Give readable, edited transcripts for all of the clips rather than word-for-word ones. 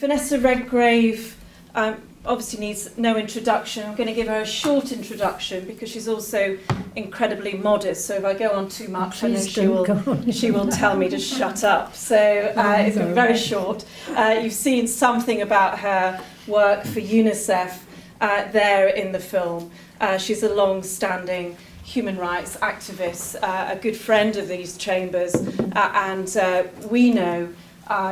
Vanessa Redgrave obviously needs no introduction. I'm going to give her a short introduction because she's also incredibly modest. So if I go on too much, I know she will tell me to shut up. So it's been very short. You've seen something about her work for UNICEF there in the film. She's a long-standing human rights activist, a good friend of these chambers, and we know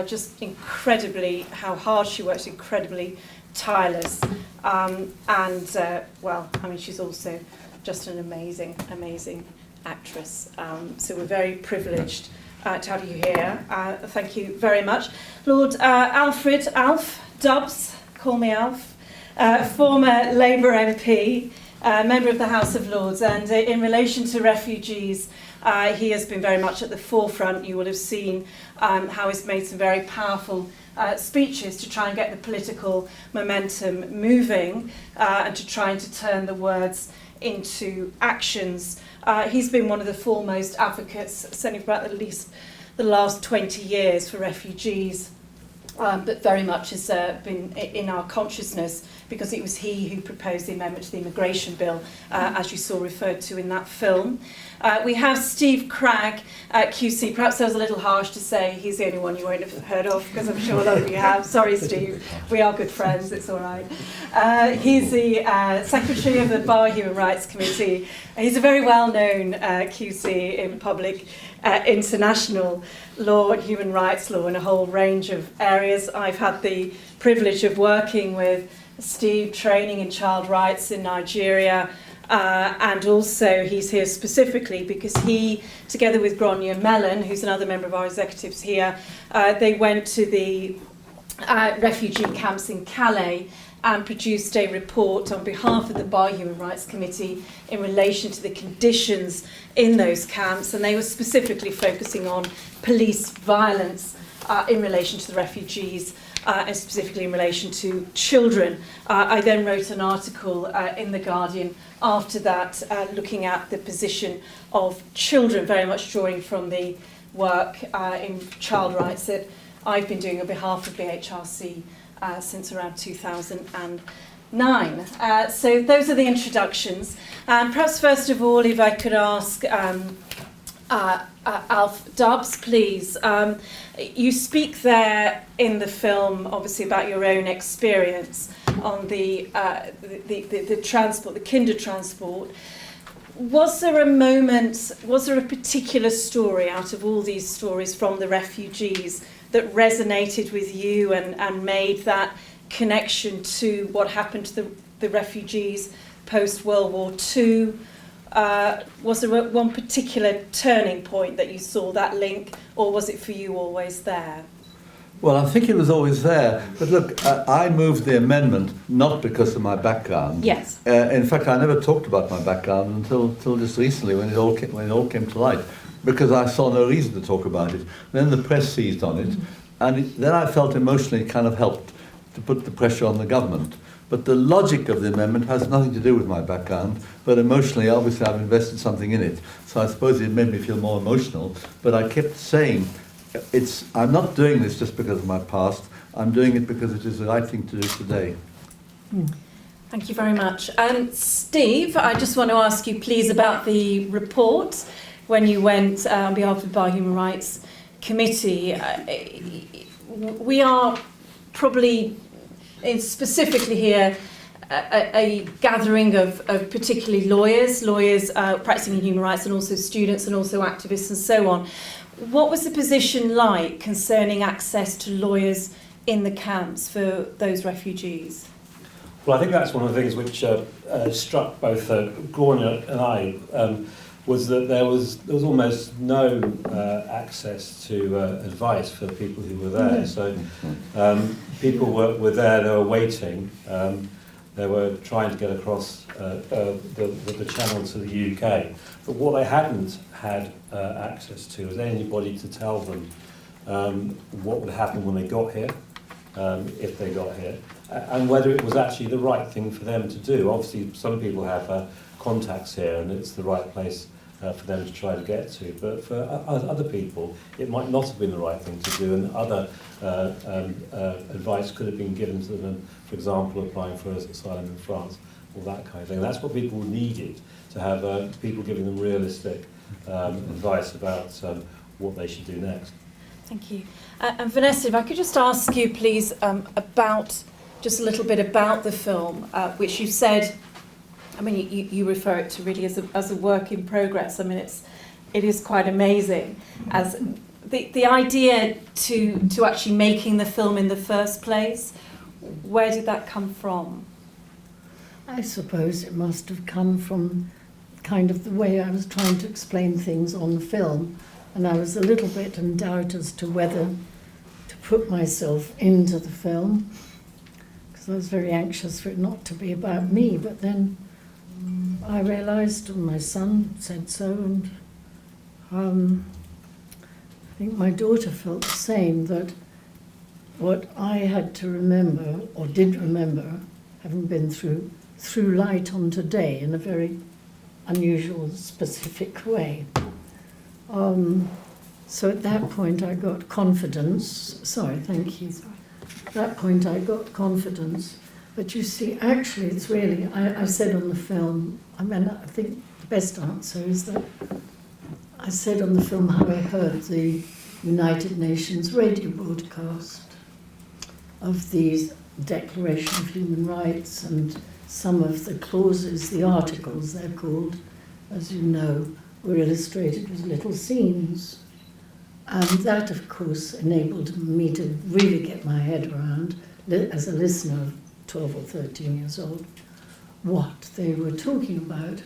just incredibly how hard she works, incredibly tireless, well, I mean, she's also just an amazing, amazing actress. So we're very privileged to have you here. Thank you very much. Lord Alfred Alf Dubs, call me Alf, former Labour MP, member of the House of Lords, and in relation to refugees, he has been very much at the forefront. You will have seen how he's made some very powerful speeches to try and get the political momentum moving and to try and to turn the words into actions. He's been one of the foremost advocates, certainly for at least the last 20 years, for refugees, but very much has been in our consciousness because it was he who proposed the amendment to the immigration bill, as you saw referred to in that film. We have Steve Cragg, QC. Perhaps that was a little harsh to say he's the only one you won't have heard of, because I'm sure a lot of you have. Sorry, Steve. We are good friends. It's all right. He's the Secretary of the Bar Human Rights Committee. He's a very well-known QC in public international law, human rights law, and a whole range of areas. I've had the privilege of working with Steve, training in child rights in Nigeria, and also he's here specifically because he, together with Gronya Mellon, who's another member of our executives here, they went to the refugee camps in Calais and produced a report on behalf of the Bar Human Rights Committee in relation to the conditions in those camps, and they were specifically focusing on police violence in relation to the refugees, and specifically in relation to children. I then wrote an article in The Guardian after that, looking at the position of children, very much drawing from the work in child rights that I've been doing on behalf of BHRC since around 2009. So those are the introductions. Perhaps first of all, if I could ask Alf Dubs, please. You speak there in the film, obviously, about your own experience on the transport, the kinder transport. Was there a moment, was there a particular story out of all these stories from the refugees that resonated with you and made that connection to what happened to the refugees post-World War II? Was there one particular turning point that you saw that link, or was it for you always there? Well, I think it was always there. But look, I moved the amendment not because of my background. Yes. In fact, I never talked about my background until just recently, when it all came to light, because I saw no reason to talk about it. Then the press seized on it, and then I felt emotionally it kind of helped to put the pressure on the government. But the logic of the amendment has nothing to do with my background, but emotionally, obviously, I've invested something in it. So I suppose it made me feel more emotional. But I kept saying, I'm not doing this just because of my past. I'm doing it because it is the right thing to do today. Thank you very much. Steve, I just want to ask you, please, about the report when you went on behalf of the Bar Human Rights Committee. We are probably, specifically here, a gathering of particularly lawyers practicing in human rights, and also students and also activists and so on. What was the position like concerning access to lawyers in the camps for those refugees? Well, I think that's one of the things which struck both Gronya and I, was that there was almost no access to advice for people who were there. So people were there, they were waiting, they were trying to get across the channel to the UK. But what they hadn't had access to was anybody to tell them what would happen when they got here, if they got here, and whether it was actually the right thing for them to do. Obviously, some people have contacts here, and it's the right place for them to try to get to. But for other people, it might not have been the right thing to do, and other advice could have been given to them, for example, applying for asylum in France, or that kind of thing. That's what people needed, to have people giving them realistic advice about what they should do next. Thank you. And Vanessa, if I could just ask you, please, about just a little bit about the film, which you said, I mean, you refer it to really as a work in progress. I mean, it is quite amazing as the idea to actually making the film in the first place. Where did that come from? I suppose it must have come from kind of the way I was trying to explain things on film, and I was a little bit in doubt as to whether to put myself into the film, because I was very anxious for it not to be about me. But then I realised, and my son said so, and I think my daughter felt the same, that what I had to remember, or did remember, having been through light on today in a very unusual, specific way. So at that point I got confidence. Sorry, thank you. At that point I got confidence. But you see, actually it's really, I said on the film, I mean, I think the best answer is that I said on the film how I heard the United Nations radio broadcast of the Declaration of Human Rights, and some of the clauses, the articles they're called, as you know, were illustrated with little scenes. And that, of course, enabled me to really get my head around, as a listener of 12 or 13 years old, what they were talking about,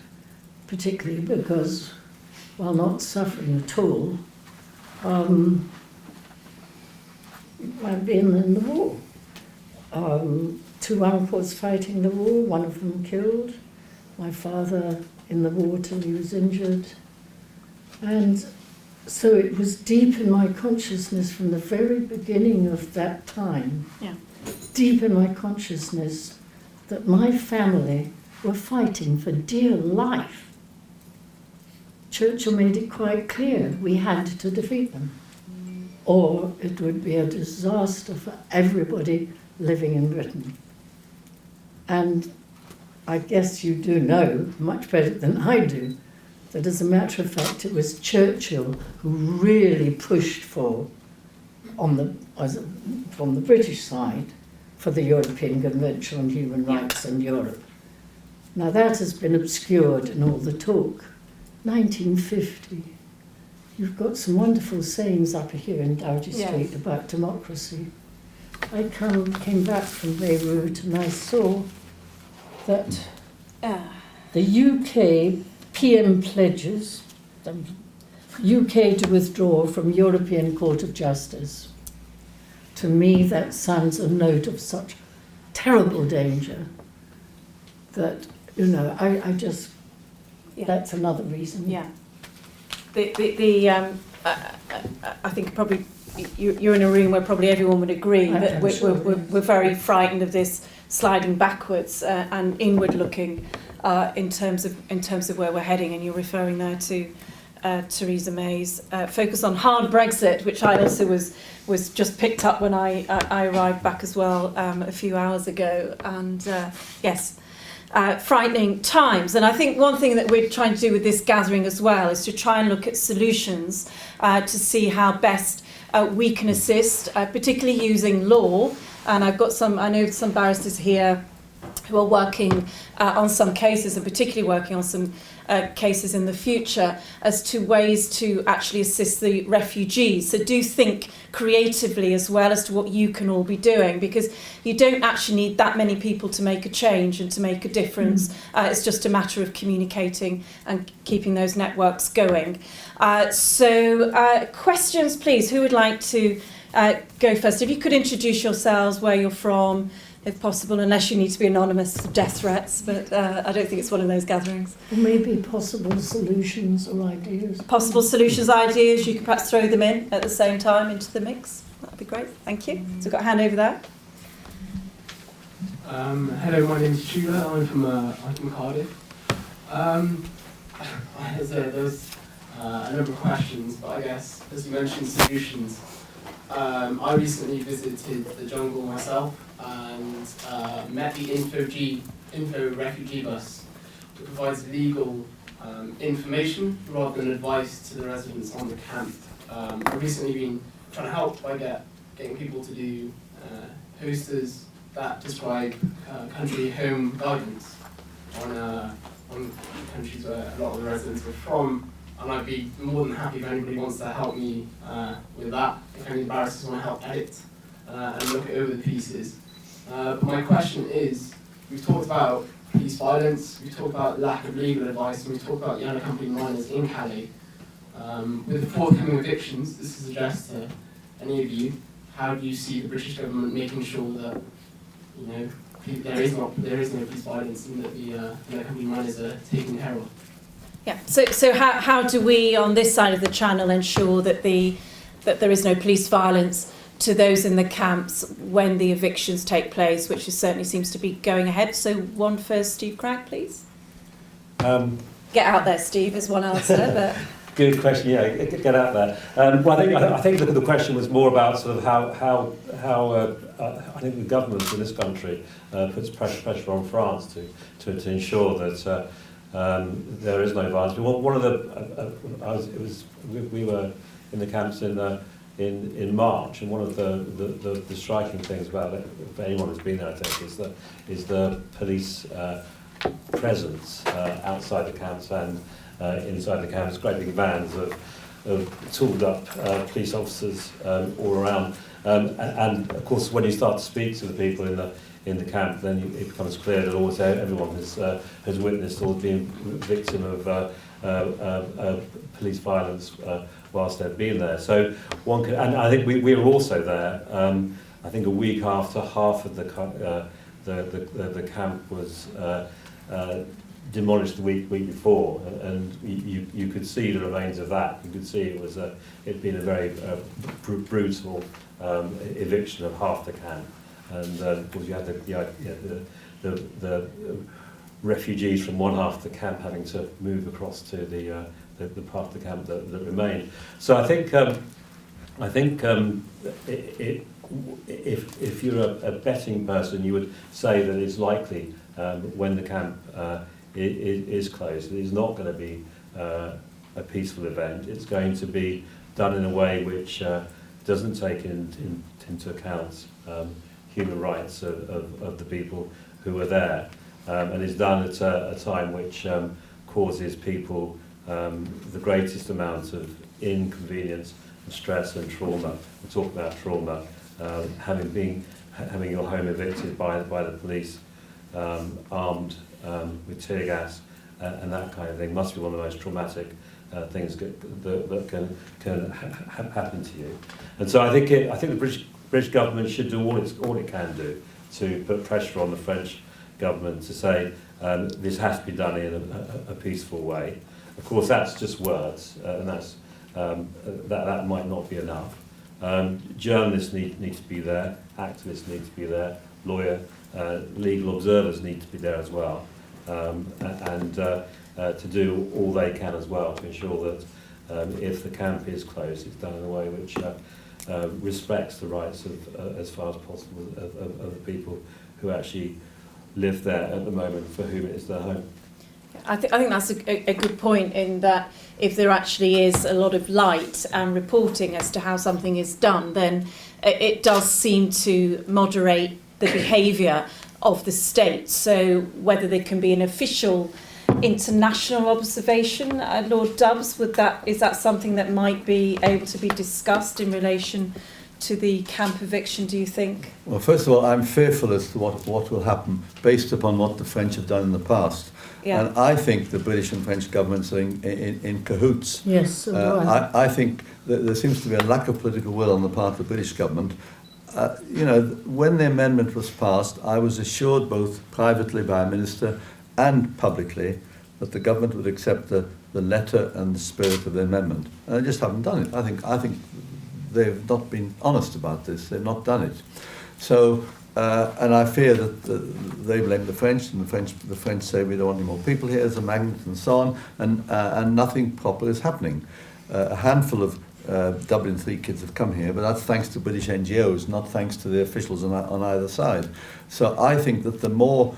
particularly because, while not suffering at all, I've been in the war. 2 uncles fighting the war, one of them killed, my father in the war till he was injured. And so it was deep in my consciousness from the very beginning of that time, deep in my consciousness, that my family were fighting for dear life. Churchill made it quite clear we had to defeat them, or it would be a disaster for everybody living in Britain. And I guess you do know, much better than I do, that as a matter of fact it was Churchill who really pushed for, from the British side, for the European Convention on Human Rights in Europe. Now that has been obscured in all the talk. 1950. You've got some wonderful sayings up here in Doughty Street about democracy. I came back from Beirut and I saw that the UK PM pledges the UK to withdraw from European Court of Justice. To me, that sounds a note of such terrible danger that, you know, I just, that's another reason. Yeah. I think probably you're in a room where probably everyone would agree that we're very frightened of this sliding backwards and inward looking in terms of where we're heading. And you're referring there to Theresa May's focus on hard Brexit, which I also was just picked up when I arrived back as well a few hours ago. And yes. Frightening times. And I think one thing that we're trying to do with this gathering as well is to try and look at solutions to see how best we can assist, particularly using law. And I know some barristers here who are working on some cases, and particularly working on some cases in the future as to ways to actually assist the refugees. So do think creatively as well as to what you can all be doing, because you don't actually need that many people to make a change and to make a difference. It's just a matter of communicating and keeping those networks going. So questions, please. Who would like to go first? If you could introduce yourselves, where you're from, if possible, unless you need to be anonymous for death threats, but I don't think it's one of those gatherings. Or maybe possible solutions or ideas. Possible solutions, ideas, you could perhaps throw them in at the same time into the mix. That would be great, thank you. So we've got a hand over there. Hello, my name is Tudor, I'm from Cardiff. There's a number of questions, but I guess, as you mentioned, solutions. I recently visited the jungle myself and met the Info Refugee Bus, which provides legal information rather than advice to the residents on the camp. I've recently been trying to help by getting people to do posters that describe country home guidance on countries where a lot of the residents are from, and I'd be more than happy if anybody wants to help me with that, if any barristers want to help edit and look over the pieces. But my question is, we've talked about police violence, we've talked about lack of legal advice, and we've talked about the unaccompanied minors in Calais. With the forthcoming evictions, this is addressed to any of you, how do you see the British government making sure that, you know, there is no police violence and that the unaccompanied minors are taken care of? Yeah. So how do we on this side of the channel ensure that that there is no police violence to those in the camps when the evictions take place, which certainly seems to be going ahead? So one for Steve Cragg, please. Get out there, Steve, is one answer. But Good question. Yeah, get out there. Well, I think the question was more about sort of how I think the government in this country puts pressure on France to ensure that there is no violence. One of the we were in the camps in March, and one of the striking things about it, for anyone who's been there, I think, is the police presence outside the camps and inside the camps. Great big vans of tooled up police officers all around, and of course when you start to speak to the people in the camp, then it becomes clear that almost everyone has witnessed or been victim of police violence whilst they've been there. So one can, and I think we were also there. I think a week after half of the camp was demolished the week before, and you could see the remains of that. You could see it'd been a very brutal eviction of half the camp, and of course you had the refugees from one half of the camp having to move across to the part of the camp that remained. So I think if you're a betting person, you would say that it's likely when the camp is closed, it is not going to be a peaceful event. It's going to be done in a way which doesn't take into account human rights of the people who are there, and is done at a time which causes people the greatest amount of inconvenience and stress and trauma. We talk about trauma, having your home evicted by the police, armed with tear gas and that kind of thing, must be one of the most traumatic things that can happen to you. And so I think the British government should do all it can do to put pressure on the French government to say this has to be done in a peaceful way. Of course, that's just words, and that might not be enough. Journalists need to be there, activists need to be there, legal observers need to be there as well, and to do all they can as well to ensure that if the camp is closed, it's done in a way which respects the rights of, as far as possible, of the people who actually live there at the moment, for whom it is their home. I think that's a good point, in that if there actually is a lot of light and reporting as to how something is done, then it does seem to moderate the behaviour of the state. So whether there can be an official international observation, Lord Dubbs, is that something that might be able to be discussed in relation to the camp eviction, do you think? Well, first of all, I'm fearful as to what will happen based upon what the French have done in the past. Yeah. And I think the British and French governments are in cahoots. Yes, so do I. I think that there seems to be a lack of political will on the part of the British government. When the amendment was passed, I was assured both privately by a minister and publicly that the government would accept the letter and the spirit of the amendment. And they just haven't done it. I think they've not been honest about this. They've not done it. So And I fear that they blame the French, and the French say we don't want any more people here as a magnet and so on, and nothing proper is happening. A handful of Dublin 3 kids have come here, but that's thanks to British NGOs, not thanks to the officials on either side. So I think that the more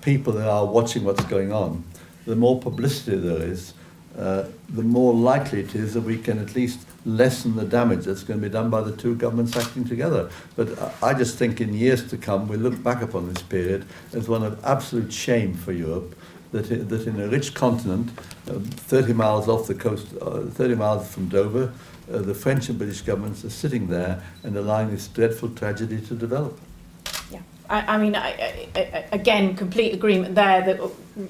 people there are watching what's going on, the more publicity there is, the more likely it is that we can at least lessen the damage that's going to be done by the two governments acting together. But I just think in years to come, we'll look back upon this period as one of absolute shame for Europe, that in a rich continent, 30 miles off the coast, 30 miles from Dover, the French and British governments are sitting there and allowing this dreadful tragedy to develop. Yeah, I mean, again, complete agreement there that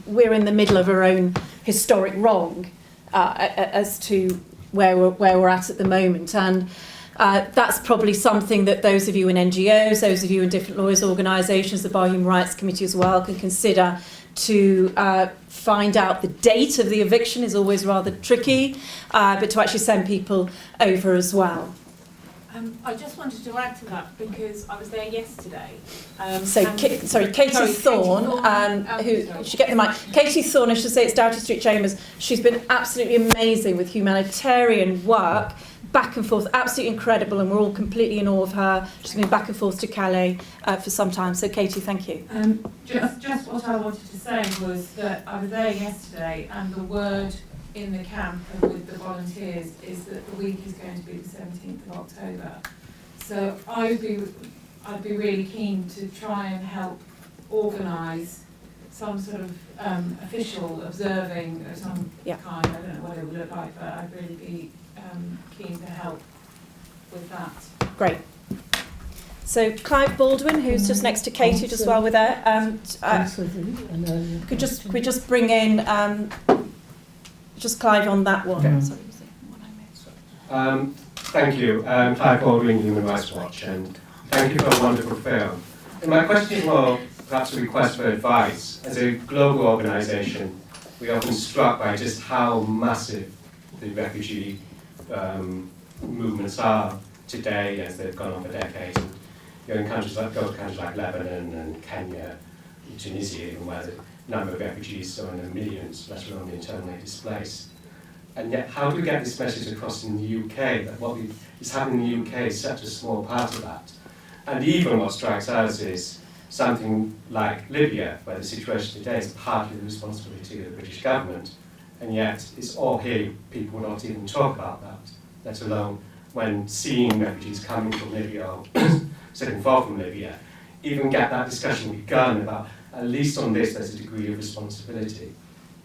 we're in the middle of our own historic wrong as to where we're at the moment, and that's probably something that those of you in NGOs, those of you in different lawyers' organisations, the Bar Human Rights Committee as well, can consider to find out the date of the eviction is always rather tricky, but to actually send people over as well. I just wanted to add to that because I was there yesterday. Katie Thorne, who sorry. should get the mic. Katie Thorne, I should say, it's Doughty Street Chambers. She's been absolutely amazing with humanitarian work, back and forth, absolutely incredible, and we're all completely in awe of her. She's been back and forth to Calais for some time. So, Katie, thank you. Just what I wanted to say was that I was there yesterday, and the word in the camp and with the volunteers is that the week is going to be the 17th of October. So I'd be really keen to try and help organise some sort of official observing of some kind. I don't know what it would look like, but I'd really be keen to help with that. Great. So Clive Baldwin, who's just next to Katie, just while we're there, could we just bring in just Clive on that one. Okay. Sorry, was it what I missed? Thank you. Clive Baldwin, Human Rights Watch, and thank you for a wonderful film. And my question is more perhaps a request for advice. As a global organisation, we are often struck by just how massive the refugee movements are today, as they've gone on for decades. And you're in countries like Lebanon and Kenya, Tunisia, even where the number of refugees are in the millions, let alone the internally displaced. And yet, how do we get this message across in the UK that what is happening in the UK is such a small part of that? And even what strikes us is something like Libya, where the situation today is partly the responsibility of the British government, and yet it's all here, people will not even talk about that, let alone when seeing refugees coming from Libya or sitting far from Libya, even get that discussion begun about, at least on this, there's a degree of responsibility.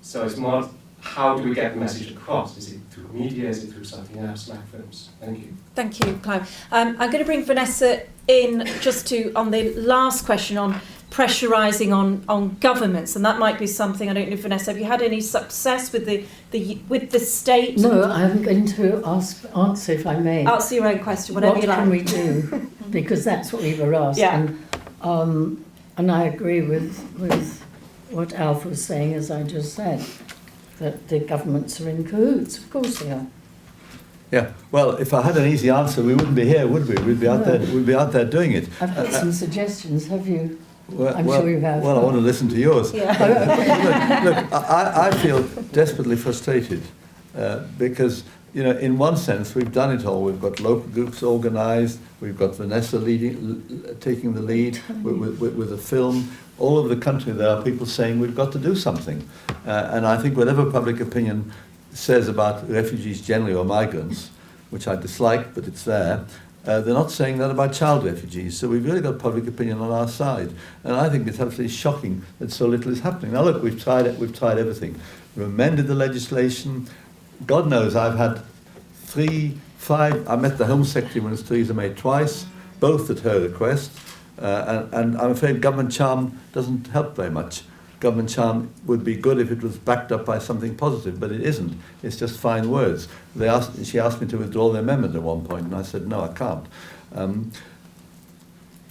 So it's more, how do we get the message across? Is it through media? Is it through something else like films? Thank you. Thank you, Clive. I'm going to bring Vanessa in just on the last question on pressurising on governments, and that might be something, I don't know, Vanessa, have you had any success with the state? No, I'm going to answer, if I may. Answer your own question, whatever you like. What can we do? Because that's what we were asked. Yeah. And I agree with what Alf was saying, as I just said, that the governments are in cahoots. Of course they are. Yeah. Well, if I had an easy answer, we wouldn't be here, would we? We'd be out there. We'd be out there doing it. I've got some suggestions. Have you? Well, I'm sure you have. Well, I want to listen to yours. Yeah. Look, I feel desperately frustrated because, you know, in one sense, we've done it all. We've got local groups organised. We've got Vanessa taking the lead with a film. All over the country, there are people saying we've got to do something. And I think whatever public opinion says about refugees generally or migrants, which I dislike, but it's there, they're not saying that about child refugees. So we've really got public opinion on our side. And I think it's absolutely shocking that so little is happening. Now look, we've tried everything. We've amended the legislation. God knows I've had 3, 5, I met the Home Secretary, Minister Theresa May, twice, both at her request. And I'm afraid government charm doesn't help very much. Government charm would be good if it was backed up by something positive, but it isn't. It's just fine words. She asked me to withdraw the amendment at one point, and I said, no, I can't.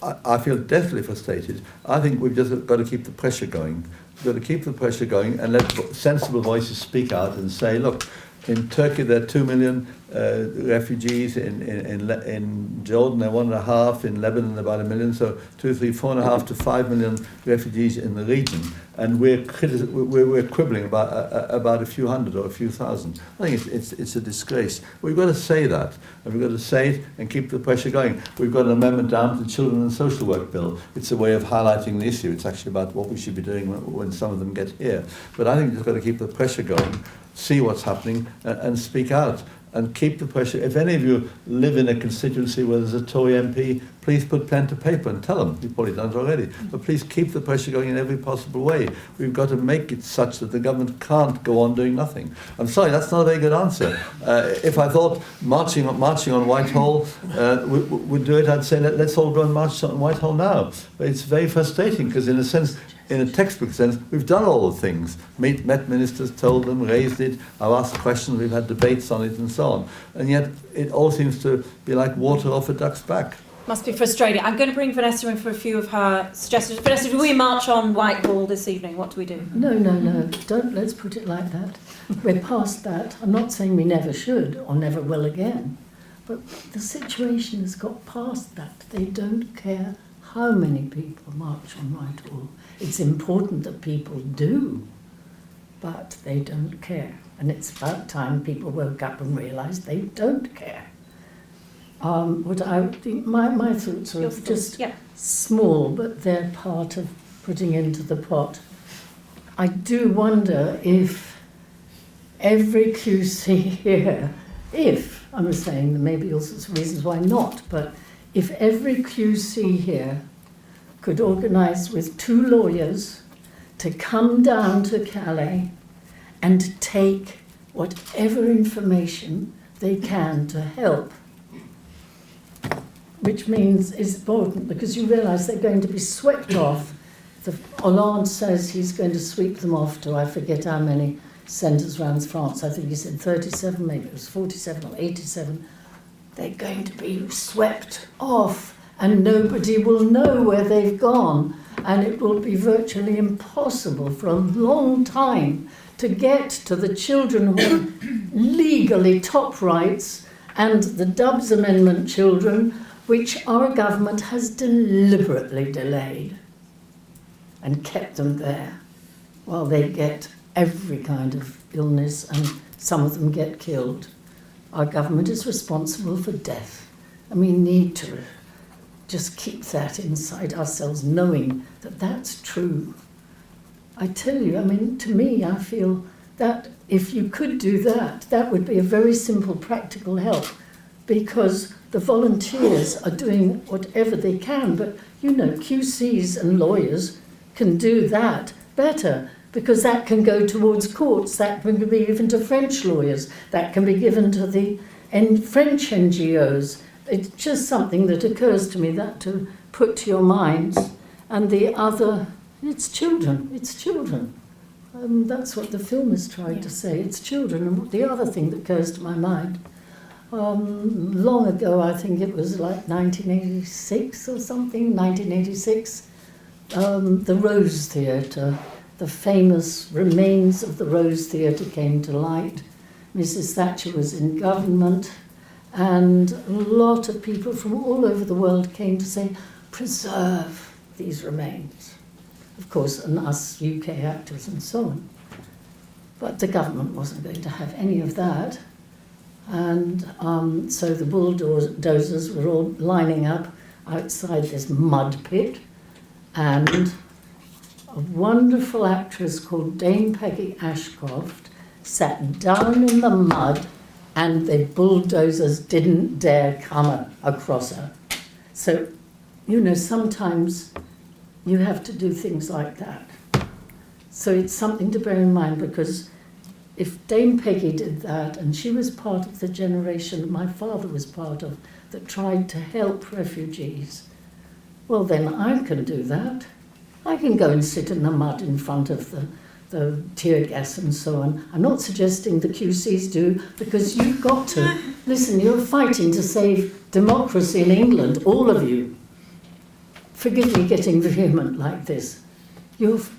I feel deathly frustrated. I think we've just got to keep the pressure going. We've got to keep the pressure going and let sensible voices speak out and say, look, in Turkey there are 2 million, refugees in Jordan, they're 1.5, in Lebanon about 1 million, so 2, 3, 4.5 to 5 million refugees in the region, and we're quibbling about a few hundred or a few thousand. I think it's a disgrace. We've got to say that, and we've got to say it and keep the pressure going. We've got an amendment down to the Children and Social Work Bill. It's a way of highlighting the issue. It's actually about what we should be doing when some of them get here. But I think we've got to keep the pressure going, see what's happening, and speak out. And keep the pressure. If any of you live in a constituency where there's a Tory MP, please put pen to paper and tell them. You've probably done it already. But please keep the pressure going in every possible way. We've got to make it such that the government can't go on doing nothing. I'm sorry, that's not a very good answer. If I thought marching on Whitehall would do it, I'd say let's all go and march on Whitehall now. But it's very frustrating because in a sense, in a textbook sense, we've done all the things. Met ministers, told them, raised it, I've asked questions, we've had debates on it and so on. And yet it all seems to be like water off a duck's back. Must be frustrating. I'm going to bring Vanessa in for a few of her suggestions. Vanessa, do we march on Whitehall this evening? What do we do? No. Don't let's put it like that. We're past that. I'm not saying we never should or never will again. But the situation has got past that. They don't care how many people march on Whitehall. It's important that people do, but they don't care. And it's about time people woke up and realised they don't care. My thoughts are just small, but they're part of putting into the pot. I do wonder if every QC here, I'm saying there may be all sorts of reasons why not, but if every QC here could organise with 2 lawyers to come down to Calais and take whatever information they can to help, which means is important because you realise they're going to be swept off. Hollande says he's going to sweep them off to I forget how many centres around France. I think he said 37, maybe it was 47 or 87. They're going to be swept off. And nobody will know where they've gone, and it will be virtually impossible for a long time to get to the children who have legally top rights and the Dubs Amendment children, which our government has deliberately delayed and kept them there while they get every kind of illness and some of them get killed. Our government is responsible for death, and we need to just keep that inside ourselves, knowing that that's true. I tell you, to me, I feel that if you could do that, that would be a very simple, practical help, because the volunteers are doing whatever they can, but, QCs and lawyers can do that better, because that can go towards courts, that can be given to French lawyers, that can be given to the French NGOs. It's just something that occurs to me that to put to your minds. And the other, it's children. That's what the film is trying to say. It's children. And the other thing that occurs to my mind, long ago, I think it was like 1986 or something, 1986, the Rose Theatre, the famous remains of the Rose Theatre came to light. Mrs. Thatcher was in government, and a lot of people from all over the world came to say, preserve these remains. Of course, and us UK actors and so on. But the government wasn't going to have any of that. And so the bulldozers were all lining up outside this mud pit. And a wonderful actress called Dame Peggy Ashcroft sat down in the mud, and the bulldozers didn't dare come across her. So, sometimes you have to do things like that. So it's something to bear in mind, because if Dame Peggy did that, and she was part of the generation my father was part of, that tried to help refugees, well, then I can do that. I can go and sit in the mud in front of the tear gas and so on. I'm not suggesting the QCs do, because you've got to. Listen, you're fighting to save democracy in England, all of you. Forgive me getting vehement like this.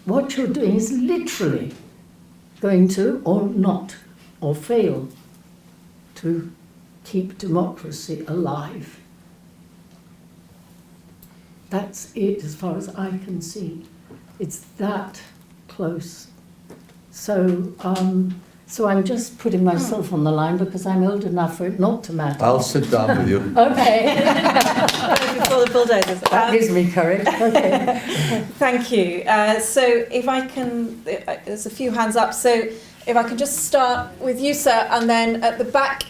What you're doing is literally going to, or not, or fail to keep democracy alive. That's it as far as I can see. It's that close. So, so I'm just putting myself on the line because I'm old enough for it not to matter. I'll sit down with you. Okay. Before the bulldozers. That gives me courage. Okay. Thank you. So if I can, there's a few hands up. So if I can just start with you, sir, and then at the back.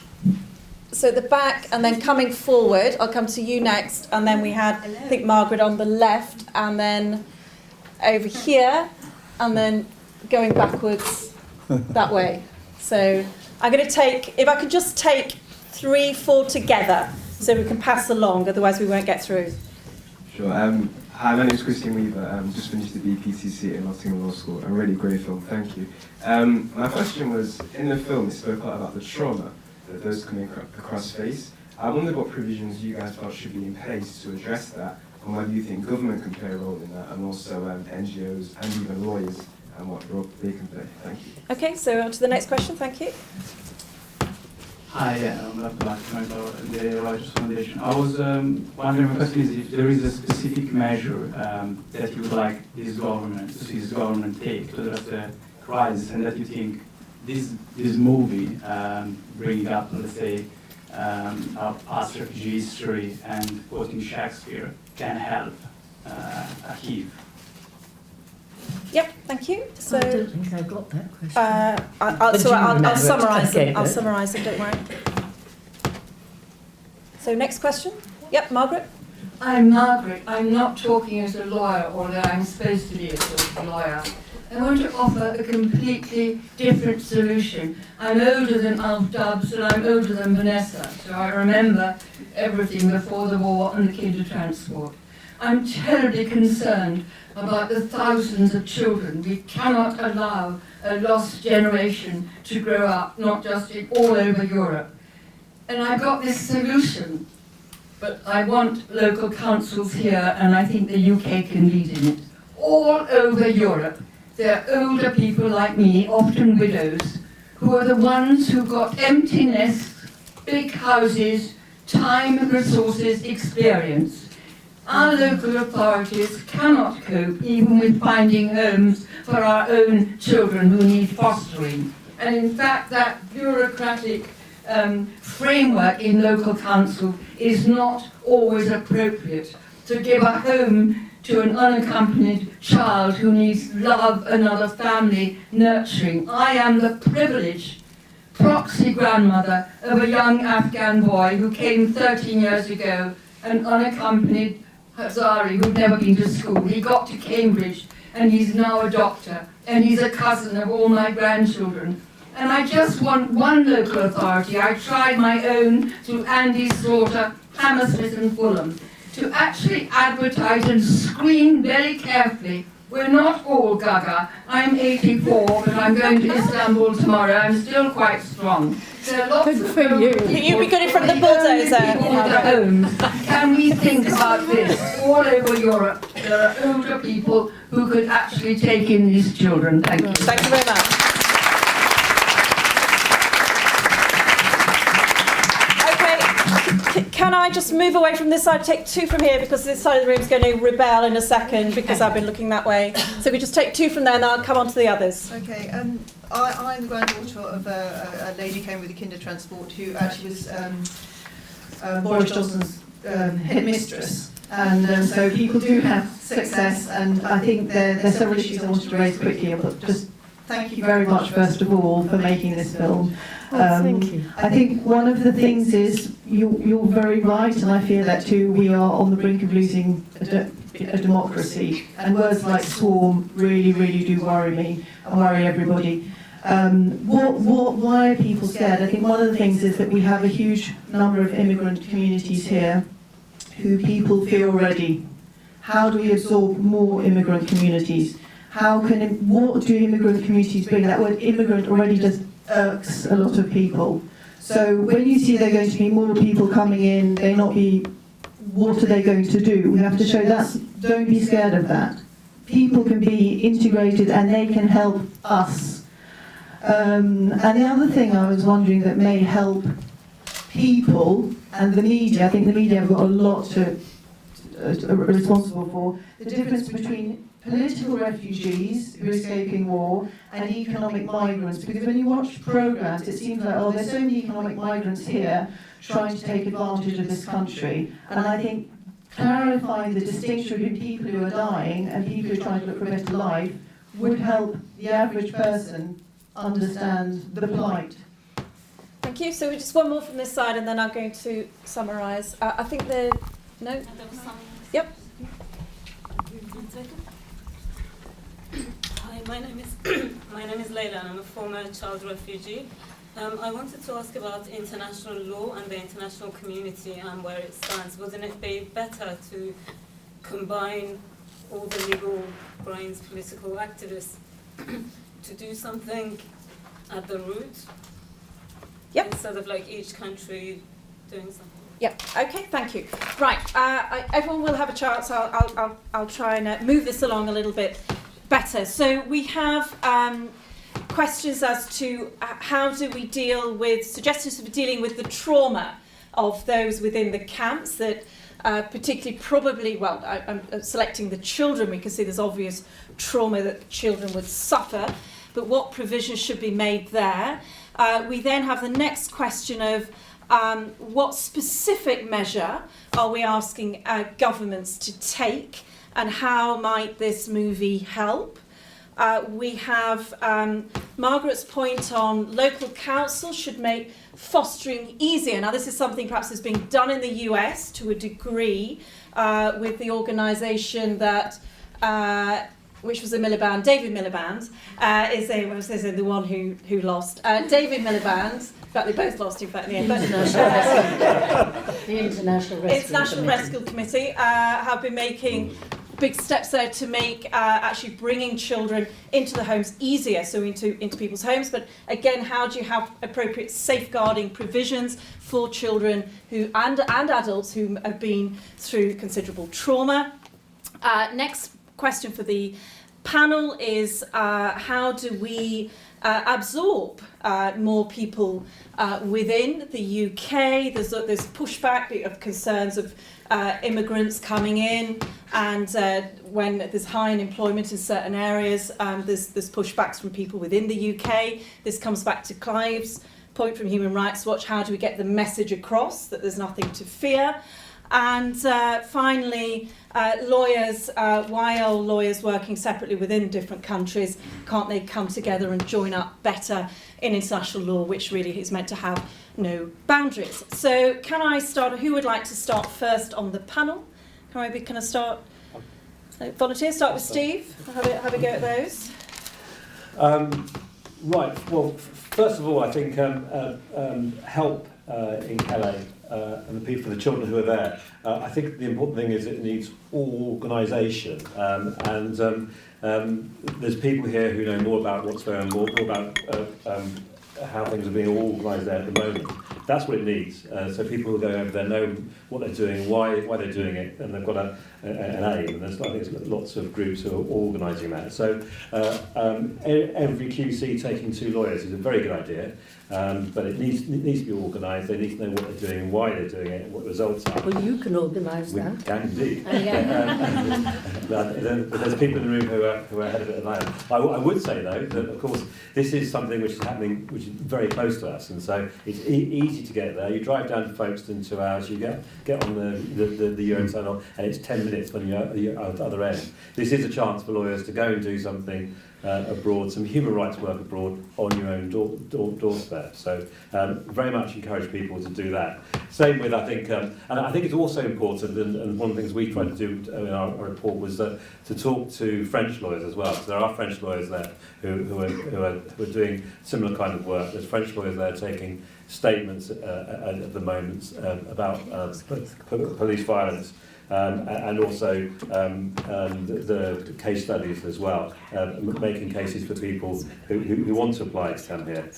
So at the back, and then coming forward, I'll come to you next, and then we had, I think, Margaret on the left, and then over here, and then going backwards that way. So I'm going to take, if I could just take 3, 4 together, so we can pass along, otherwise we won't get through. Sure. Hi, my name is Christian Weaver. Just finished the BPCC at Nottingham Law School. A really great film, thank you. My question was, in the film, it spoke a lot about the trauma that those coming across face. I wondered what provisions you guys felt should be in place to address that, and whether you think government can play a role in that, and also NGOs and even lawyers, and what role they can play. Thank you. Okay, so on to the next question, thank you. Hi, I'm Abdullah Kamail, the Reuters Foundation. I was wondering, my question is if there is a specific measure that you would like this government to see this government take to address the crisis, and that you think this movie bringing up, let's say, our past refugee history and quoting Shakespeare can help achieve. Yep, thank you. So I don't think I got that question. I'll summarise Okay, them. I'll summarise them, don't worry. So next question. Yep, Margaret. I'm Margaret. I'm not talking as a lawyer, although I'm supposed to be a sort of lawyer. I want to offer a completely different solution. I'm older than Alf Dubs and I'm older than Vanessa, so I remember everything before the war and the Kindertransport. I'm terribly concerned about the thousands of children. We cannot allow a lost generation to grow up, not just all over Europe. And I got this solution, but I want local councils here, and I think the UK can lead in it. All over Europe, there are older people like me, often widows, who are the ones who got empty nests, big houses, time, resources, experience. Our local authorities cannot cope even with finding homes for our own children who need fostering. And in fact, that bureaucratic framework in local council is not always appropriate to give a home to an unaccompanied child who needs love, another family, nurturing. I am the privileged proxy grandmother of a young Afghan boy who came 13 years ago, an unaccompanied Hazari who'd never been to school. He got to Cambridge and he's now a doctor, and he's a cousin of all my grandchildren. And I just want one local authority. I tried my own through Andy Slaughter, Hammersmith and Fulham, to actually advertise and screen very carefully. We're not all gaga. I'm 84, but I'm going to Istanbul tomorrow. I'm still quite strong. There are lots of You'd be good in front of the bulldozer. homes. Can we think about this? All over Europe, there are older people who could actually take in these children. Thank you. Thank you very much. Can I just move away from this side, take 2 from here, because this side of the room is going to rebel in a second because I've been looking that way. So we just take 2 from there and then I'll come on to the others. Okay, I'm the granddaughter of a lady who came with a Kindertransport who actually was Boris Johnson's headmistress. And so people do have success, and I think there are several issues I wanted to raise quickly, but just thank you very much, first of all, for making this film. Thank you. I think one of the things is, you're very right, and I feel that too, we are on the brink of losing a democracy, and words like swarm really, really do worry me and worry everybody. Why are people scared? I think one of the things is that we have a huge number of immigrant communities here who people feel ready. How do we absorb more immigrant communities? What do immigrant communities bring? That word immigrant already just irks a lot of people. So when you see there are going to be more people coming in, what are they going to do? We have to show that. Don't be scared of that. People can be integrated and they can help us. And the other thing I was wondering that may help people and the media, I think the media have got a lot to responsible for, the difference between political refugees who are escaping war and economic migrants. Because when you watch programmes, it seems like, oh, there's so many economic migrants here trying to take advantage of this country. And I think clarifying the distinction between people who are dying and people who are trying to look for a better life would help the average person understand the plight. Thank you. So we just one more from this side, and then I'm going to summarise. I think the no. Yep. One second. Hi, my name is Leila, and I'm a former child refugee. I wanted to ask about international law and the international community and where it stands. Wouldn't it be better to combine all the legal brains, political activists, to do something at the root? Yep. Instead of like each country doing something. Yep. Okay. Thank you. Right. Everyone will have a chance. I'll try and move this along a little bit better. So we have questions as to how do we deal with suggestions for dealing with the trauma of those within the camps that particularly probably, well, I'm selecting the children. We can see there's obvious trauma that children would suffer, but what provisions should be made there? We then have the next question of what specific measure are we asking governments to take, and how might this movie help? We have Margaret's point on local councils should make fostering easier. Now, this is something perhaps that's being done in the US to a degree with the organisation that, which was a Miliband, David Miliband, is the one who lost. David Miliband. In fact, they both lost, in fact, in the end. The International Rescue Committee have been making big steps there to make actually bringing children into the homes easier, so into people's homes. But again, how do you have appropriate safeguarding provisions for children who and adults who have been through considerable trauma? Next question for the panel is how do we absorb more people within the UK? There's pushback of concerns of immigrants coming in, and when there's high unemployment in certain areas, there's pushbacks from people within the UK. This comes back to Clive's point from Human Rights Watch: how do we get the message across that there's nothing to fear? And finally, lawyers, why are lawyers working separately within different countries? Can't they come together and join up better in international law, which really is meant to have no boundaries? So can I start? Who would like to start first on the panel? Can I start? Volunteers, start with Steve. Have a go at those. Right. Well, first of all, I think help in Calais and the children who are there. I think the important thing is it needs organisation, and there's people here who know more about what's going on, more about how things are being organised there at the moment. That's what it needs. So people who go over there know what they're doing, why they're doing it, and they've got an aim. And I think there's lots of groups who are organising that. So every QC taking 2 lawyers is a very good idea, but it needs to be organised. They need to know what they're doing, why they're doing it, and what the results are. Well, you can organise that. We can indeed. But there's people in the room who are ahead of it at the moment. I would say, though, that, of course, this is something which is happening, which is very close to us, and so it's easy to get there. You drive down to Folkestone 2 hours, you get on the Eurotunnel, and it's 10 minutes when you're at the other end. This is a chance for lawyers to go and do something abroad, some human rights work abroad on your own doorstep. So very much encourage people to do that. Same with, I think, and I think it's also important, and one of the things we tried to do in our report was to talk to French lawyers as well. So there are French lawyers there who are doing similar kind of work. There's French lawyers there taking statements at the moment about police violence. And also the case studies as well, making cases for people who want to apply to come here.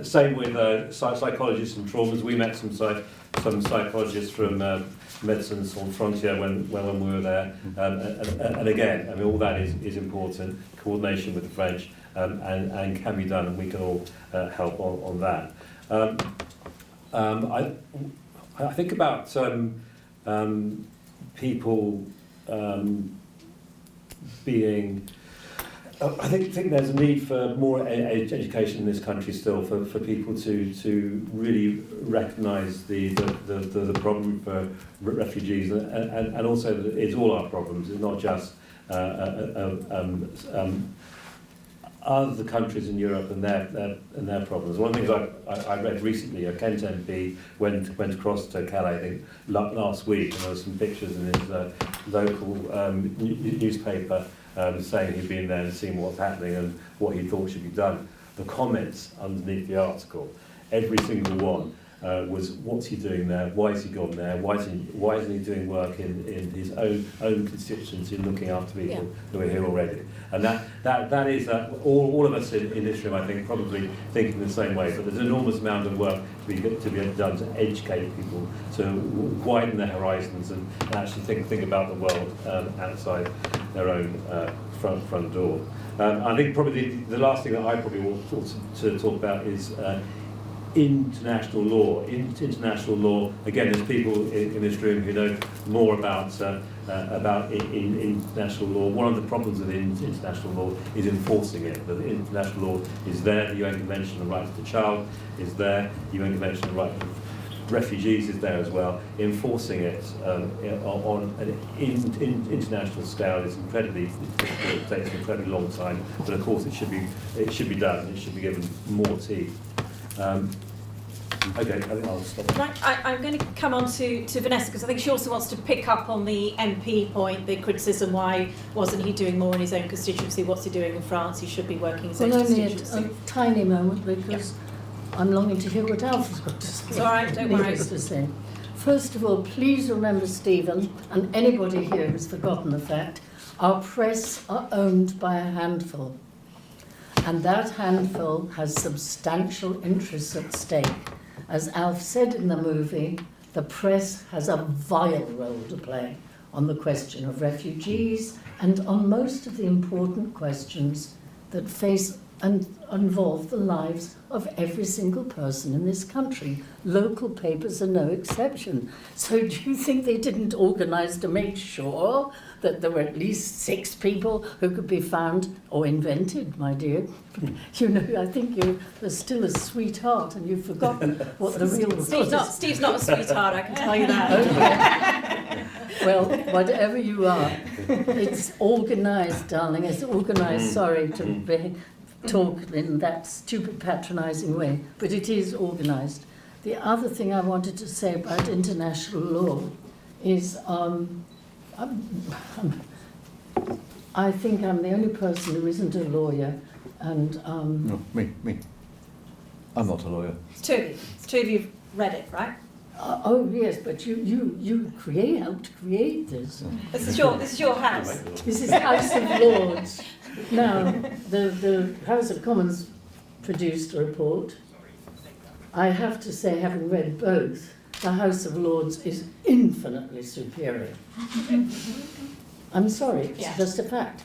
Same with psychologists and traumas. We met some psychologists from Médecins Sans Frontières when we were there. And again, I mean, all that is important, coordination with the French, and can be done, and we can all help on that. I think about people being. I think there's a need for more education in this country still for people to really recognise the problem for refugees and also that it's all our problems. It's not just other countries in Europe and their problems. One of the things I read recently, a Kent MP went across to Calais, I think, last week, and there were some pictures in his local newspaper saying he'd been there and seen what's happening and what he thought should be done. The comments underneath the article, every single one, was what's he doing there, why has he gone there, why isn't he doing work in his own constituency, looking after people who are here already. And that is all of us in this room, I think, probably thinking the same way, but there's an enormous amount of work to be done to educate people, to widen their horizons and actually think about the world outside their own front door. I think probably the last thing that I probably want to talk about is international law. International law, again, there's people in this room who know more about international law. One of the problems with international law is enforcing it. The international law is there, the UN Convention on the Rights of the Child is there, the UN Convention on the Rights of Refugees is there as well. Enforcing it on an international scale is incredibly difficult. It takes an incredibly long time, but of course it should be done. It should be given more teeth. Okay, I think I'll stop. I'm going to come on to Vanessa, because I think she also wants to pick up on the MP point, the criticism, why wasn't he doing more in his own constituency, what's he doing in France, he should be working in his own constituency. Only a tiny moment, because I'm longing to hear what Alf has got to say. It's all right, don't worry. To say. First of all, please remember, Stephen, and anybody here who's forgotten the fact, our press are owned by a handful. And that handful has substantial interests at stake. As Alf said in the movie, the press has a vital role to play on the question of refugees and on most of the important questions that face and involve the lives of every single person in this country. Local papers are no exception. So do you think they didn't organise to make sure that there were at least 6 people who could be found, or invented, my dear? You know, I think you're still a sweetheart and you've forgotten what the real... Steve's not a sweetheart, I can tell you that. Okay. Well, whatever you are, it's organised, darling. It's organised, sorry to talk in that stupid patronising way, but it is organised. The other thing I wanted to say about international law is I think I'm the only person who isn't a lawyer, and No, me. I'm not a lawyer. It's two of you who've read it, right? Oh yes, but you helped create this. This is your house. This is House of Lords. Now, the House of Commons produced a report. I have to say, having read both, the House of Lords is infinitely superior. I'm sorry, it's just a fact.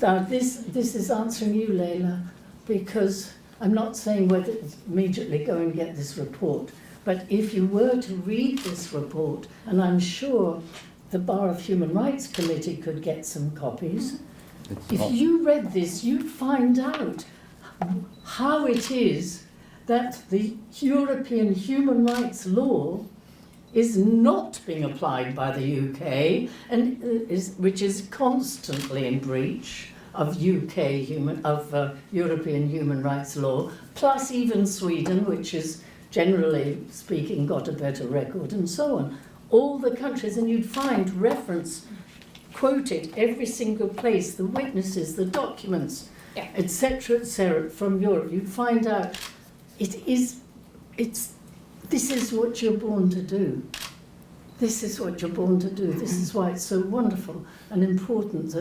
Now, this is answering you, Leila, because I'm not saying whether immediately go and get this report, but if you were to read this report, and I'm sure the Bar of Human Rights Committee could get some copies, if you read this, you'd find out how it is that the European human rights law is not being applied by the UK, and which is constantly in breach of European human rights law, plus even Sweden, which is generally speaking got a better record, and so on. All the countries, and you'd find reference quoted every single place, the witnesses, the documents, etc., from Europe. You'd find out this is what you're born to do. This is what you're born to do. This is why it's so wonderful and important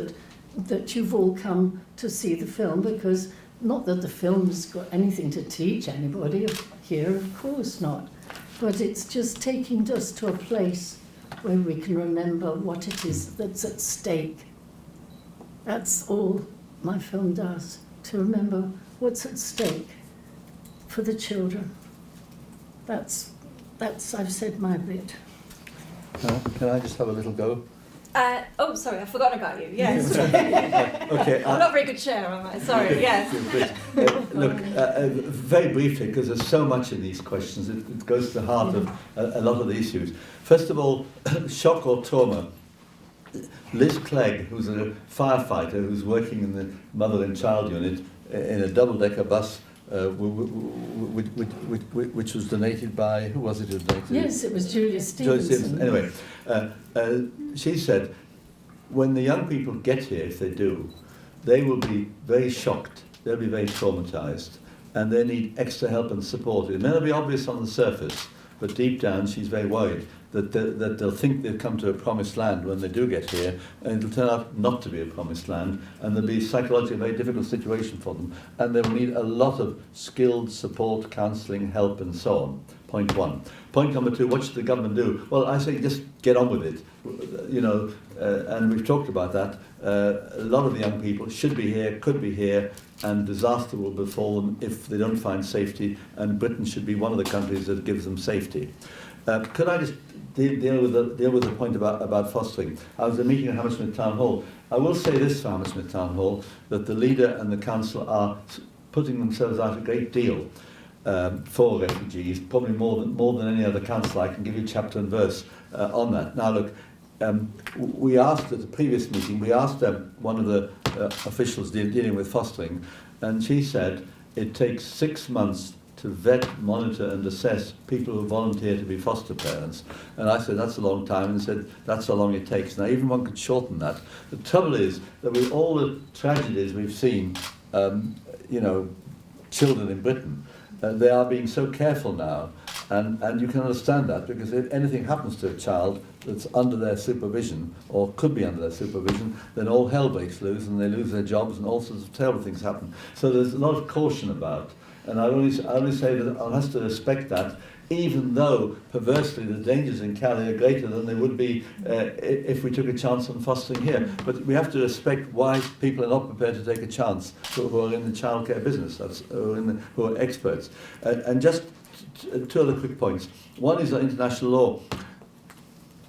that you've all come to see the film, because not that the film's got anything to teach anybody here, of course not, but it's just taking us to a place where we can remember what it is that's at stake. That's all my film does, to remember what's at stake for the children. that's I've said my bit. Can I just have a little go? Oh, sorry, I've forgotten about you. Yes. Okay. I'm not very good chair, am I? Sorry, yes. Look, very briefly, because there's so much in these questions, it goes to the heart of a lot of the issues. First of all, shock or trauma. Liz Clegg, who's a firefighter who's working in the mother and child unit in a double-decker bus, which was donated by, who was it who donated? Yes, it was Julia Stevenson. Anyway, she said, when the young people get here, if they do, they will be very shocked, they'll be very traumatized, and they need extra help and support. It may not be obvious on the surface, but deep down she's very worried that they'll think they've come to a promised land when they do get here, and it'll turn out not to be a promised land, and there'll be psychologically a very difficult situation for them, and they will need a lot of skilled support, counselling, help, and so on. Point one. Point number two, what should the government do? Well, I say just get on with it, you know, and we've talked about that. A lot of the young people should be here, could be here, and disaster will befall them if they don't find safety, and Britain should be one of the countries that gives them safety. Could I just deal with the point about fostering? I was at a meeting at Hammersmith Town Hall. I will say this for Hammersmith Town Hall, that the leader and the council are putting themselves out a great deal for refugees, probably more than any other council. I can give you chapter and verse on that. Now look, we asked at the previous meeting, we asked one of the officials dealing with fostering, and she said it takes 6 months to vet, monitor and assess people who volunteer to be foster parents. And I said, that's a long time, and he said, that's how long it takes. Now, even one could shorten that. The trouble is that with all the tragedies we've seen, you know, children in Britain, they are being so careful now, and you can understand that, because if anything happens to a child that's under their supervision, or could be under their supervision, then all hell breaks loose, and they lose their jobs, and all sorts of terrible things happen. So there's a lot of caution about. And I only say that one has to respect that, even though perversely the dangers in Calais are greater than they would be if we took a chance on fostering here. But we have to respect why people are not prepared to take a chance who are in the childcare business, who are experts. And just two other quick points. One is on international law.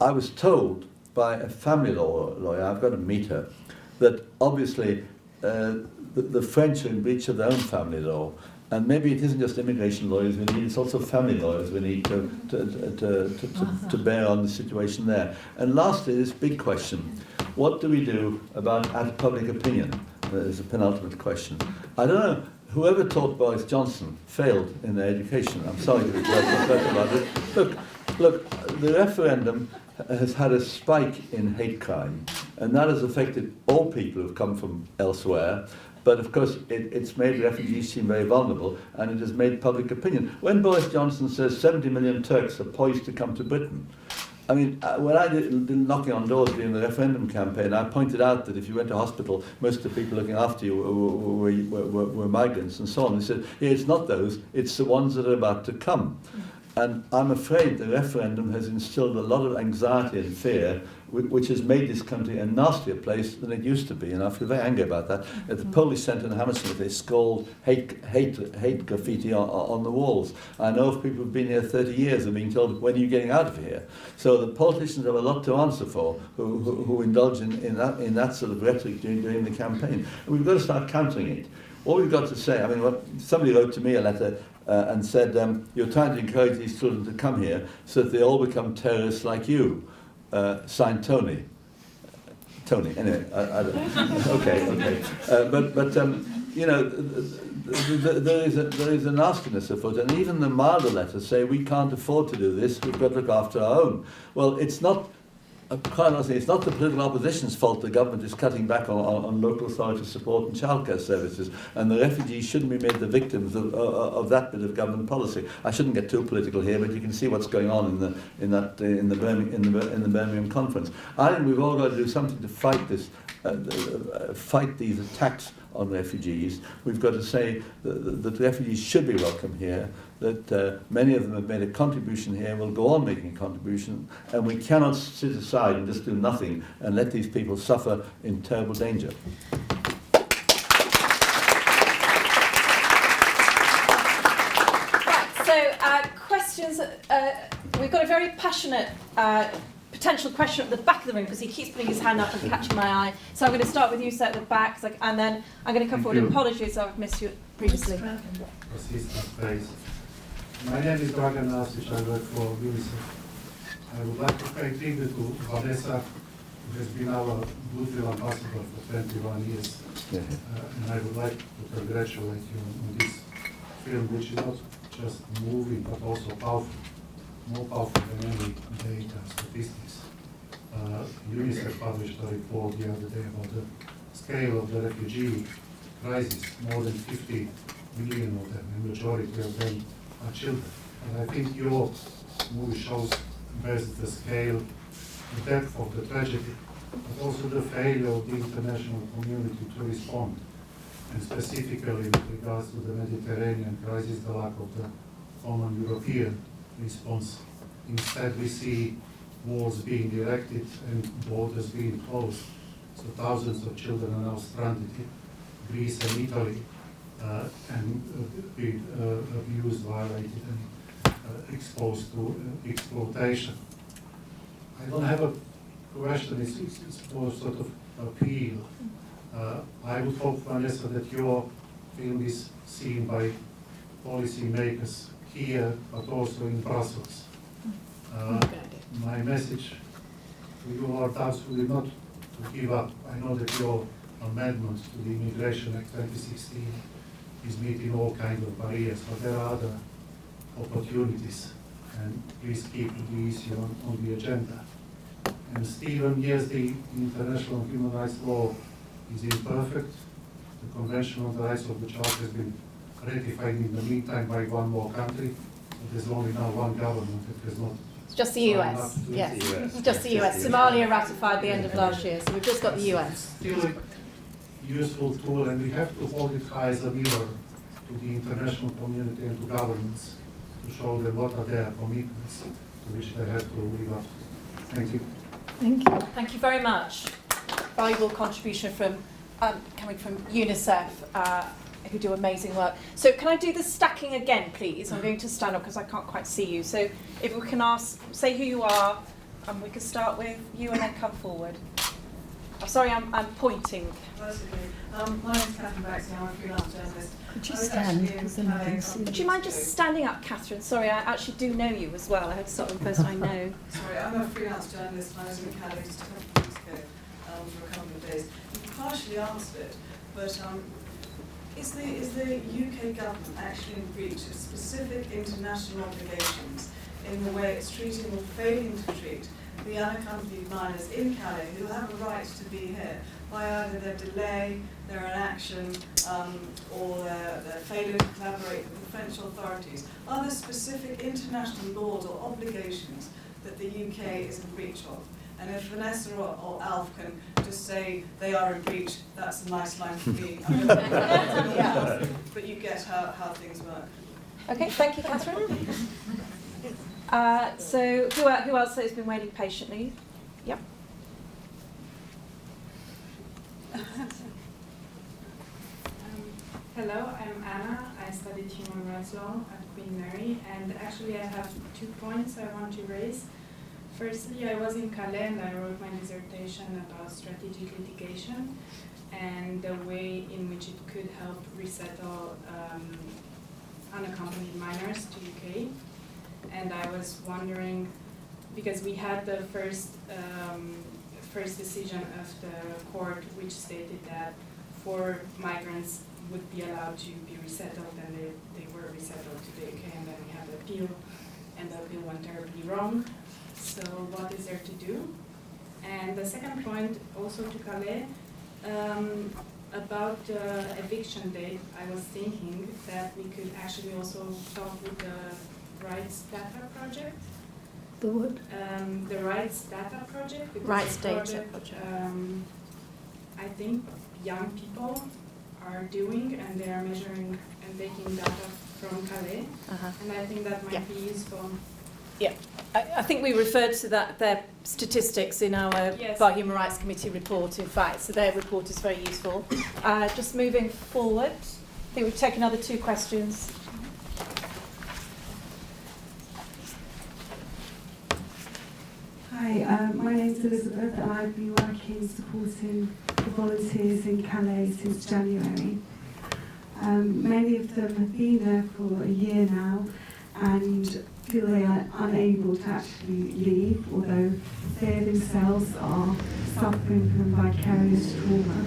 I was told by a family law lawyer, I've got to meet her, that obviously the French are in breach of their own family law. And maybe it isn't just immigration lawyers we need, it's also family lawyers we need to bear on the situation there. And lastly, this big question, what do we do about public opinion? There's a penultimate question. I don't know, whoever taught Boris Johnson failed in their education. I'm sorry to be about it. Look, the referendum has had a spike in hate crime, and that has affected all people who've come from elsewhere. But of course, it's made refugees seem very vulnerable, and it has made public opinion. When Boris Johnson says 70 million Turks are poised to come to Britain, I mean, when I did knocking on doors during the referendum campaign, I pointed out that if you went to hospital, most of the people looking after you were migrants and so on. They said, yeah, it's not those, it's the ones that are about to come. And I'm afraid the referendum has instilled a lot of anxiety and fear, which has made this country a nastier place than it used to be. And I feel very angry about that. At the Polish Centre in Hammersmith, they scrawled hate graffiti on the walls. I know of people who've been here 30 years and being told, when are you getting out of here? So the politicians have a lot to answer for who indulge in that sort of rhetoric during the campaign. And we've got to start countering it. All we've got to say, I mean, somebody wrote to me a letter and said, you're trying to encourage these children to come here so that they all become terrorists like you. Signed Tony. Tony, anyway, I don't okay. But you know, there is a nastiness afoot, and even the milder letters say we can't afford to do this, we've got to look after our own. Well, it's not, quite honestly, it's not the political opposition's fault the government is cutting back on local authority support and childcare services, and the refugees shouldn't be made the victims of that bit of government policy. I shouldn't get too political here, but you can see what's going on in the Birmingham conference. I think we've all got to do something to fight this, fight these attacks on refugees. We've got to say that refugees should be welcome here, that many of them have made a contribution here, will go on making a contribution, and we cannot sit aside and just do nothing and let these people suffer in terrible danger. Right, so questions. We've got a very passionate potential question at the back of the room because he keeps putting his hand up and catching my eye. So I'm going to start with you, sir, at the back, and then I'm going to come forward. Apologies, I've missed you previously. My name is Dragan Nasic, I work for UNICEF. I would like to pay tribute to Vanessa, who has been our Bluefield ambassador for 21 years. And I would like to congratulate you on this film, which is not just moving, but also powerful, more powerful than any data statistics. UNICEF published a report the other day about the scale of the refugee crisis, more than 50 million of them, and majority of them are children. And I think your movie shows best the scale, the depth of the tragedy, but also the failure of the international community to respond. And specifically with regards to the Mediterranean crisis, the lack of the common European response. Instead, we see walls being erected and borders being closed. So thousands of children are now stranded in Greece and Italy and being abused, violated, and exposed to exploitation. I don't have a question, it's more sort of appeal. I would hope, Vanessa, that your film is seen by policy makers here, but also in Brussels. My message to you are absolutely not to give up. I know that your amendment to the Immigration Act 2016 is meeting all kinds of barriers, but there are other opportunities, and please keep the issue on the agenda. And Stephen, yes, the international human rights law is imperfect. The Convention on the Rights of the Child has been ratified in the meantime by one more country. But there's only now one government that has not. It's just the US, yes. It's just the US. Somalia ratified the end of last year, so we've just got the US. Still a useful tool, and we have to hold it high as a mirror to the international community and to governments to show them what are their commitments to which they have to live up. Thank you. Thank you. Thank you very much. Valuable contribution from coming from UNICEF, who do amazing work. So can I do the stacking again, please? I'm going to stand up because I can't quite see you. So if we can ask, say who you are, and we can start with you and then come forward. I'm sorry, I'm pointing. That's okay. My name's Catherine Baxter, I'm a freelance journalist. Could you stand? Because then I can see. Would you mind just standing up, Catherine? Sorry, I actually do know you as well. I had to start with the person I know. Sorry, I'm a freelance journalist and I was in Calais just a couple of weeks ago for a couple of days. You partially answered it, but is the UK government actually in breach of specific international obligations in the way it's treating or failing to treat the unaccompanied minors in Calais who have a right to be here by either their delay, their inaction, or their failure to collaborate with the French authorities? Are there specific international laws or obligations that the UK is in breach of? And if Vanessa or Alf can just say they are in breach, that's a nice line for me. But you get how things work. Okay, thank you, Catherine. So who else has been waiting patiently? Yep. Hello, I'm Anna. I studied human rights law at Queen Mary, and actually I have 2 points I want to raise. Firstly, I was in Calais and I wrote my dissertation about strategic litigation and the way in which it could help resettle unaccompanied minors to UK. And I was wondering, because we had the first decision of the court which stated that 4 migrants would be allowed to be resettled, and they were resettled to the UK, and then we had the appeal, and the appeal went terribly wrong. So what is there to do? And the second point, also to Calais, about the eviction date, I was thinking that we could actually also talk with the Rights Data Project. The what? The Rights Data Project. Rights Data Project. I think young people are doing, and they are measuring and taking data from Calais, and I think that might be useful. Yeah, I think we referred to their statistics in our Bar Human Rights Committee report, in fact, so their report is very useful. Just moving forward, I think we've taken another 2 questions. Hi, my name's Elizabeth and I've been working supporting the volunteers in Calais since January. Many of them have been there for a year now and feel they are unable to actually leave, although they themselves are suffering from vicarious trauma.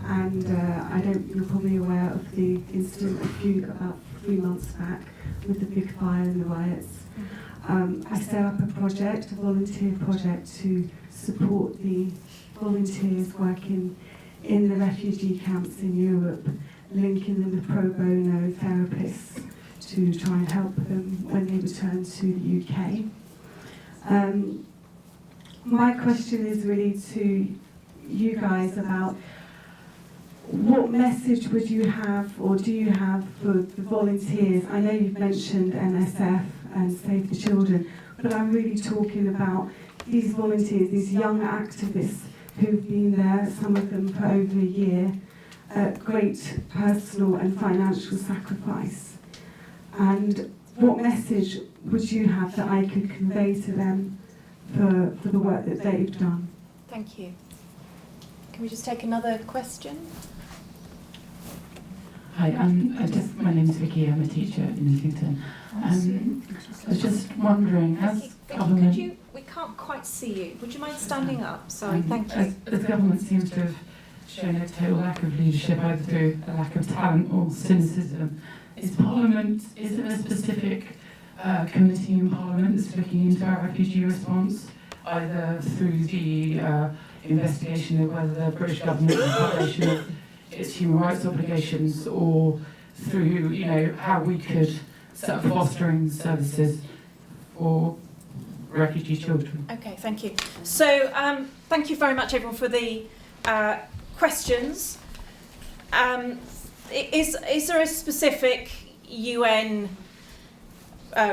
And you're probably aware of the incident about 3 months back with the big fire and the riots. I set up a project, a volunteer project, to support the volunteers working in the refugee camps in Europe, linking them with pro bono therapists to try and help them when they return to the UK. My question is really to you guys about what message would you have, or do you have, for the volunteers? I know you've mentioned NSF and Save the Children, but I'm really talking about these volunteers, these young activists who've been there, some of them for over a year, at great personal and financial sacrifice. And what message would you have that I could convey to them for the work that they've done? Thank you. Can we just take another question? Hi, my name is Vicky, I'm a teacher in Islington. I was just wondering, as government... We can't quite see you. Would you mind standing up? Sorry, thank you. As the government seems to have shown a total lack of leadership, either through a lack of talent or cynicism, is there a specific committee in Parliament that's looking into our refugee response, either through the investigation of whether the British government is a violation of its human rights obligations, or through, how we could set up fostering services for refugee children? Okay, thank you. So, thank you very much, everyone, for the questions. Is there a specific UN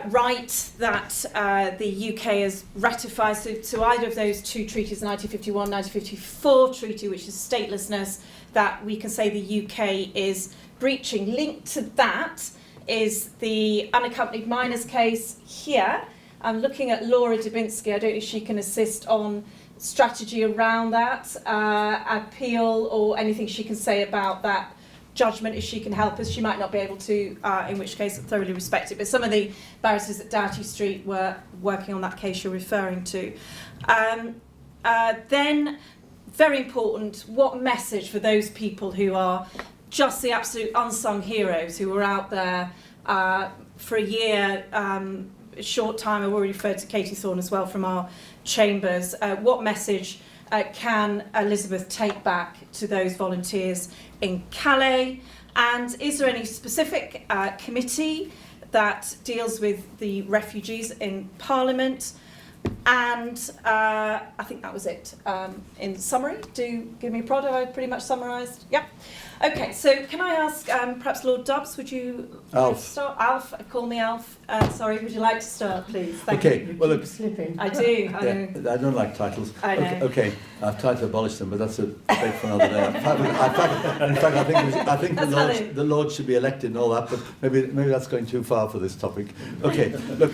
right that the UK has ratified to either of those two treaties, the 1951, 1954 treaty, which is statelessness, that we can say the UK is breaching? Linked to that is the unaccompanied minors case here. I'm looking at Laura Dubinsky. I don't know if she can assist on strategy around that, appeal, or anything she can say about that judgment, if she can help us. She might not be able to, in which case I thoroughly respect it, but some of the barristers at Doughty Street were working on that case you're referring to. Then, very important, what message for those people who are just the absolute unsung heroes, who were out there for a year, a short time. I've already referred to Katie Thorne as well from our chambers. What message can Elizabeth take back to those volunteers in Calais? And is there any specific committee that deals with the refugees in Parliament? And I think that was it. In summary, do give me a prod. Have I pretty much summarised? Yep. Okay, so can I ask, perhaps Lord Dubs, would you like to start? Alf, call me Alf. Sorry, would you like to start, please? Thank you. Well, look, I do. I don't like titles. I know. Okay, I've tried to abolish them, but that's a debate for another day. In fact, I think the Lord should be elected and all that, but maybe that's going too far for this topic. Okay, look,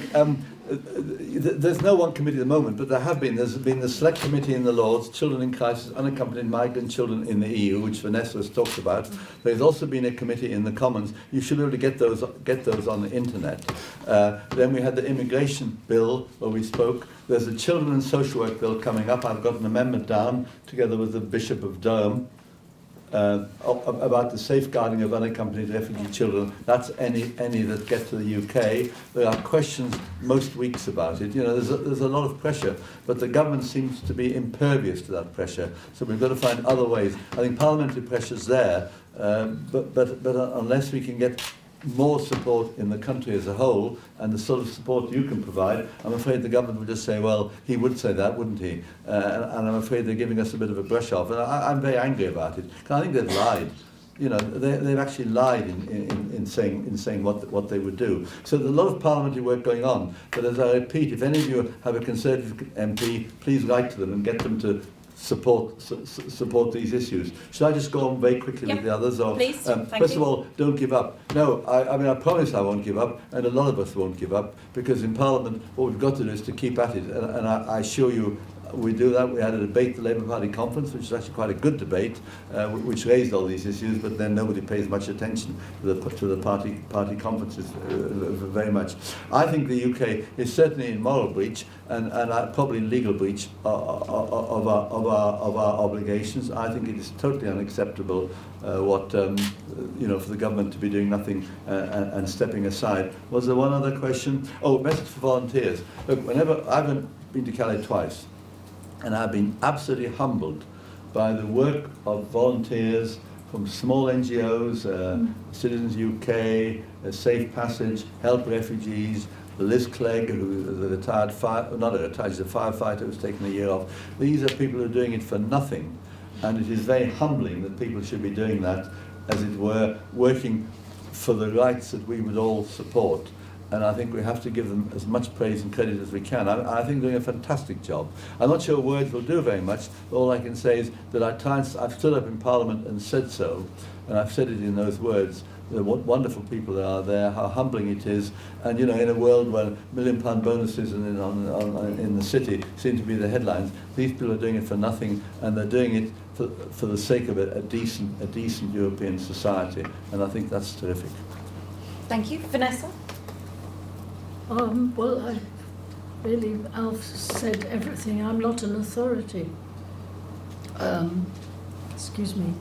there's no one committee at the moment, but there's been the Select Committee in the Lords, Children in Crisis, Unaccompanied Migrant Children in the EU, which Vanessa has talked about. There's also been a committee in the Commons. You should be able to get those on the internet. Then we had the immigration bill where we spoke. There's a children and social work bill coming up. I've got an amendment down together with the Bishop of Durham about the safeguarding of unaccompanied refugee children. That's any that get to the UK. There are questions most weeks about it. There's a lot of pressure, but the government seems to be impervious to that pressure. So we've got to find other ways. I think parliamentary pressure's there, but unless we can get more support in the country as a whole, and the sort of support you can provide, I'm afraid the government would just say, well, he would say that, wouldn't he? And I'm afraid they're giving us a bit of a brush off, and I'm very angry about it, because I think they've lied. They've actually lied in saying what they would do. So there's a lot of parliamentary work going on, but as I repeat, if any of you have a Conservative MP, please write to them and get them to support these issues. Should I just go on very quickly with the others? Or, please. First of all, don't give up. No, I mean, I promise I won't give up, and a lot of us won't give up, because in Parliament, what we've got to do is to keep at it, and I assure you, we do that. We had a debate at the Labour Party conference, which was actually quite a good debate, which raised all these issues, but then nobody pays much attention to the party conferences very much. I think the UK is certainly in moral breach and probably in legal breach of our obligations. I think it is totally unacceptable what for the government to be doing nothing and stepping aside. Was there one other question? Oh, message for volunteers. Look, whenever I've been to Calais twice, and I've been absolutely humbled by the work of volunteers from small NGOs, Citizens UK, Safe Passage, Help Refugees, Liz Clegg, who is a retired she's a firefighter who's taken a year off. These are people who are doing it for nothing, and it is very humbling that people should be doing that, as it were, working for the rights that we would all support. And I think we have to give them as much praise and credit as we can. I think they're doing a fantastic job. I'm not sure words will do very much. All I can say is that I've stood up in Parliament and said so, and I've said it in those words. What wonderful people there are there, how humbling it is, and in a world where £1 million bonuses in the city seem to be the headlines, these people are doing it for nothing, and they're doing it for the sake of a decent European society, and I think that's terrific. Thank you. Vanessa? Well, Alf said everything. I'm not an authority. Excuse me.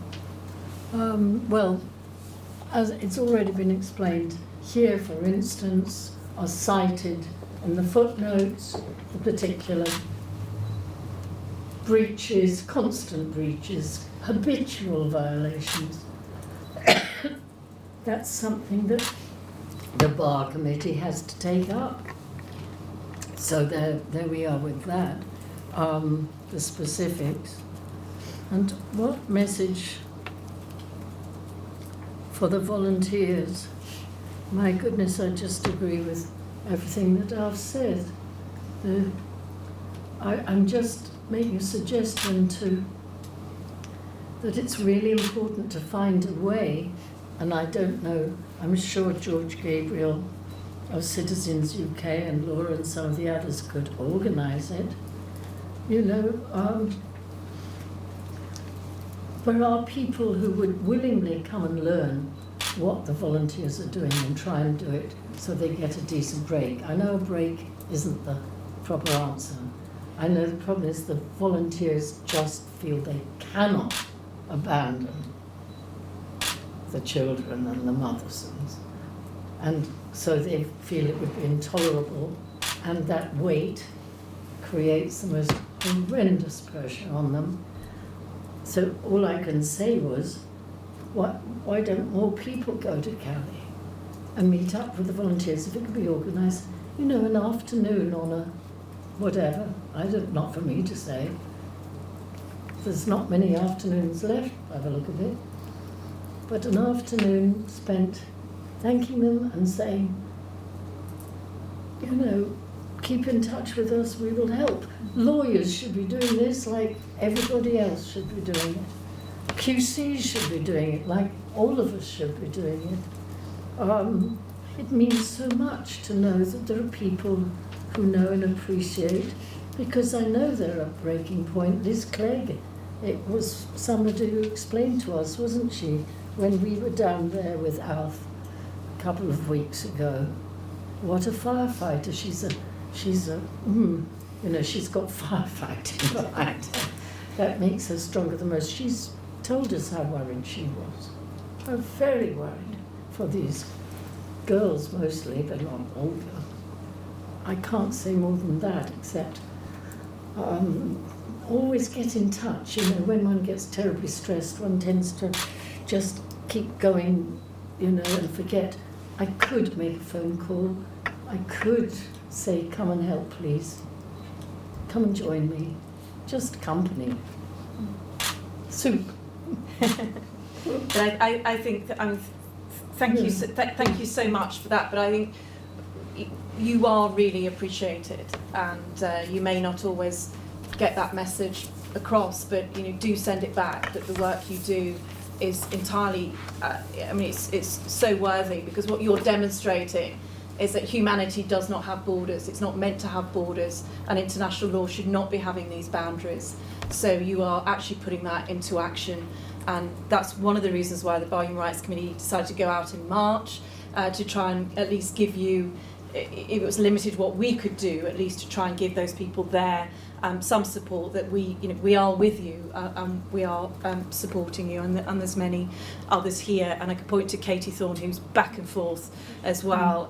Well, as it's already been explained, here, for instance, are cited in the footnotes the particular breaches, constant breaches, habitual violations. That's something that the Bar Committee has to take up. So there we are with that. The specifics. And what message for the volunteers? My goodness, I just agree with everything that Alf said. I'm just making a suggestion that it's really important to find a way, and I don't know, I'm sure George Gabriel of Citizens UK and Laura and some of the others could organise it. There are people who would willingly come and learn what the volunteers are doing and try and do it so they get a decent break. I know a break isn't the proper answer. I know the problem is the volunteers just feel they cannot abandon the children and the mothers, and so they feel it would be intolerable, and that weight creates the most horrendous pressure on them. So all I can say was, why don't more people go to Calais and meet up with the volunteers? If it could be organised, an afternoon on a whatever, not for me to say. There's not many afternoons left by the look of it. But an afternoon spent thanking them and saying, keep in touch with us, we will help. Lawyers should be doing this like everybody else should be doing it. QCs should be doing it like all of us should be doing it. It means so much to know that there are people who know and appreciate, because I know they're at breaking point. Liz Clegg, it was somebody who explained to us, wasn't she, when we were down there with Alf a couple of weeks ago, what a firefighter. She's got firefighting behind her. That makes her stronger than most. She's told us how worried she was. I'm very worried for these girls mostly, they're not older. I can't say more than that, except always get in touch. When one gets terribly stressed, one tends to just keep going, and forget. I could make a phone call. I could say, come and help, please. Come and join me. Just company. Soup. But I think that thank you so much for that. But I think you are really appreciated, and you may not always get that message across, but do send it back. That the work you do is entirely, it's so worthy, because what you're demonstrating is that humanity does not have borders. It's not meant to have borders, and international law should not be having these boundaries. So you are actually putting that into action, and that's one of the reasons why the Bar Human Rights Committee decided to go out in March to try and at least give you, if it was limited what we could do, at least to try and give those people there some support, that we are with you, and we are supporting you, and there's many others here, and I could point to Katie Thorne, who's back and forth as well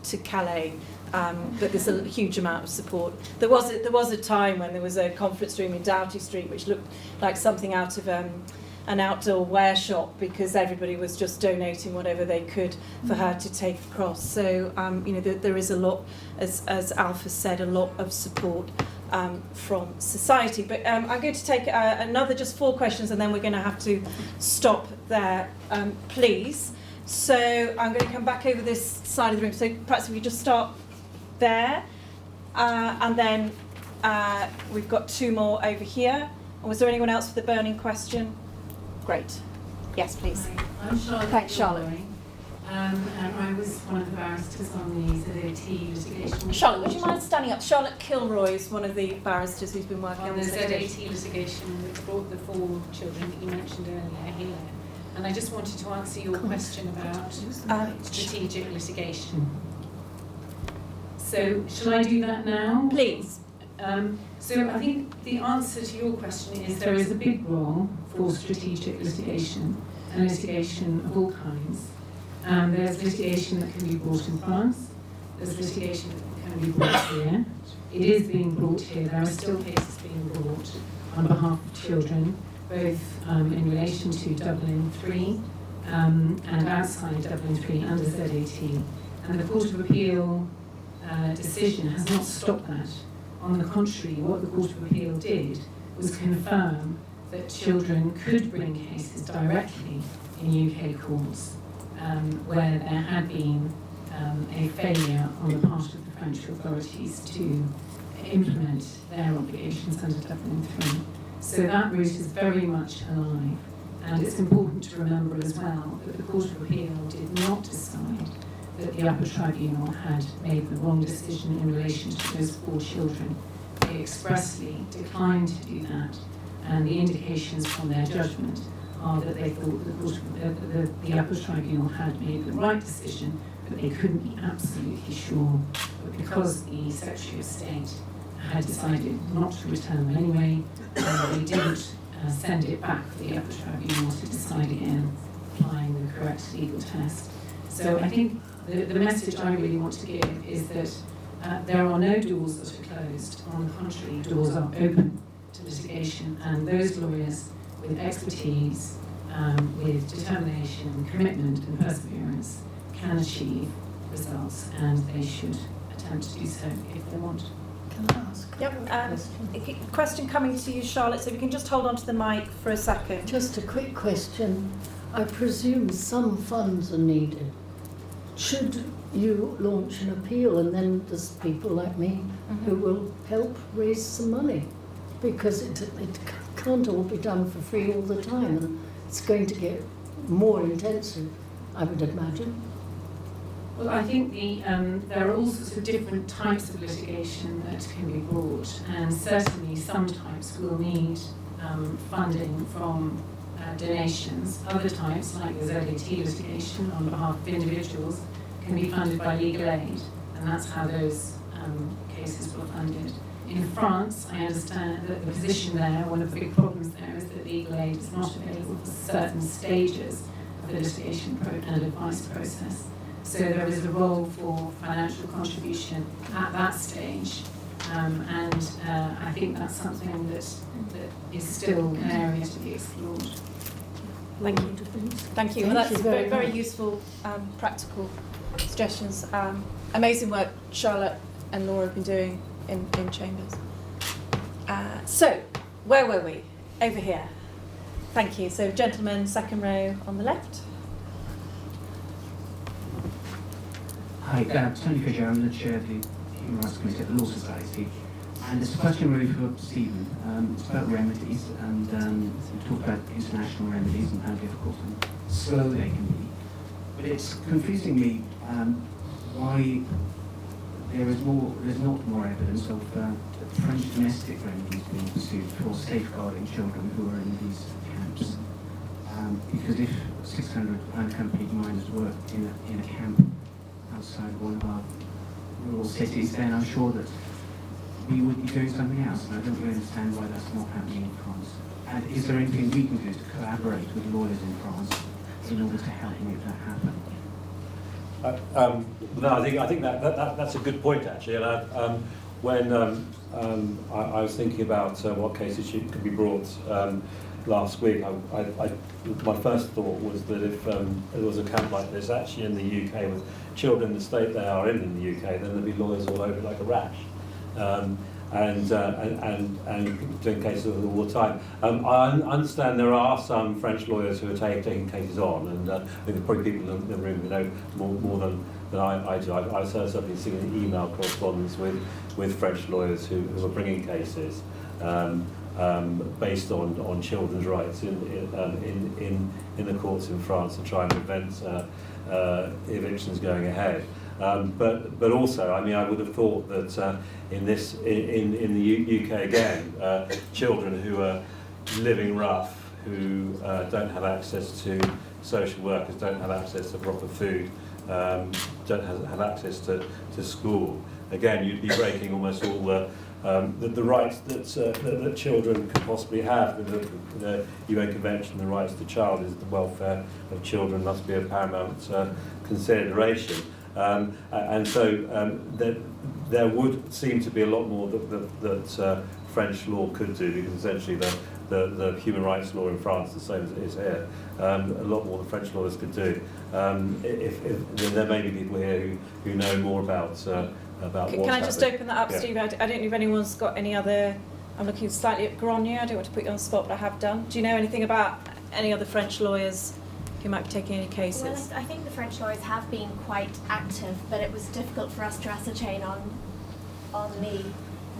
to Calais, but there's a huge amount of support. There was a time when there was a conference room in Doughty Street which looked like something out of an outdoor wear shop, because everybody was just donating whatever they could for her to take across. So there is a lot, as Alf has said, a lot of support from society. But I'm going to take another just 4 questions, and then we're going to have to stop there, please. So I'm going to come back over this side of the room. So perhaps if we just start there, and then we've got 2 more over here. And was there anyone else with a burning question? Great. Yes, please. Hi, I'm Charlotte. Thanks, Charlotte. And I was one of the barristers on the ZAT litigation. Charlotte, would you mind standing up? Charlotte Kilroy is one of the barristers who's been working on the this ZAT litigation. litigation which brought the 4 children that you mentioned earlier here. And I just wanted to answer your question about strategic litigation. So, shall I do that now? Please. So I think the answer to your question is there is a big role for strategic litigation, and litigation of all kinds. There's litigation that can be brought in France, there's litigation that can be brought here. It is being brought here. There are still cases being brought on behalf of children, both in relation to Dublin 3 and outside Dublin 3 under ZAT. And the Court of Appeal decision has not stopped that. On the contrary, what the Court of Appeal did was confirm that children could bring cases directly in UK courts where there had been a failure on the part of the French authorities to implement their obligations under Dublin 3. So that route is very much alive. And it's important to remember as well that the Court of Appeal did not decide that the upper tribunal had made the wrong decision in relation to those 4 children. They expressly declined to do that, and the indications from their judgment are that they thought the upper tribunal had made the right decision, but they couldn't be absolutely sure. But because the Secretary of State had decided not to return them anyway, they didn't send it back for the upper tribunal to decide again, applying the correct legal test. So I think the message I really want to give is that there are no doors that are closed. On the contrary, doors are open to litigation, and those lawyers with expertise, with determination, commitment and perseverance can achieve results, and they should attempt to do so if they want. Can I ask? Yep. Question coming to you, Charlotte, so if you can just hold on to the mic for a second. Just a quick question. I presume some funds are needed. Should you launch an appeal, and then there's people like me who will help raise some money, because it can't all be done for free all the time, and it's going to get more intensive, I would imagine. Well, I think there are all sorts of different types of litigation that can be brought, and certainly some types will need funding from donations. Other types, like the ZAT litigation on behalf of individuals, can be funded by legal aid, and that's how those cases were funded. In France, I understand that the position there, one of the big problems there is that legal aid is not available for certain stages of the litigation and advice process. So there is a role for financial contribution at that stage, and I think that's something that is still an area to be explored. Thank you. Thank you. Well, that's very, very useful, practical suggestions. Amazing work Charlotte and Laura have been doing in Chambers. So, where were we? Over here. Thank you. So, gentleman, second row on the left. Hi, Tony Fisher. I'm the chair of the Human Rights Committee at the Law Society. And it's a question really for Stephen. It's about remedies, and we talk about international remedies and how difficult and slow they can be. But it's confusing me why there's not more evidence of French domestic remedies being pursued for safeguarding children who are in these camps. Because if 600 unaccompanied minors work in a camp outside one of our rural cities, then I'm sure that we would be doing something else, and I don't really understand why that's not happening in France. And is there anything we can do to collaborate with lawyers in France in order to help make that happen? No, I think that's a good point actually. And when I was thinking about what cases could be brought last week, my first thought was that if there was a camp like this actually in the UK with children in the state they are in the UK, then there'd be lawyers all over it like a rash. And doing cases all the time. I understand there are some French lawyers who are taking cases on, and I think there are probably people in the room who know more than I do. I've certainly seen email correspondence with French lawyers who are bringing cases based on children's rights in the courts in France to try and prevent evictions going ahead. But also, I mean, I would have thought that in the UK again, children who are living rough, who don't have access to social workers, don't have access to proper food, don't have access to school. Again, you'd be breaking almost all the rights that children could possibly have. The UN Convention, the rights to child is the welfare of children must be a paramount consideration. And so there would seem to be a lot more that French law could do, because essentially the human rights law in France is the same as it is here. A lot more the French lawyers could do. If there may be people here who know more about what's happening. Can I just open that up, Yeah. Steve? I don't know if anyone's got any other. I'm looking slightly at Grenier. I don't want to put you on the spot, but I have done. Do you know anything about any other French lawyers who might be taking any cases? Well, I think the French lawyers have been quite active, but it was difficult for us to ascertain on the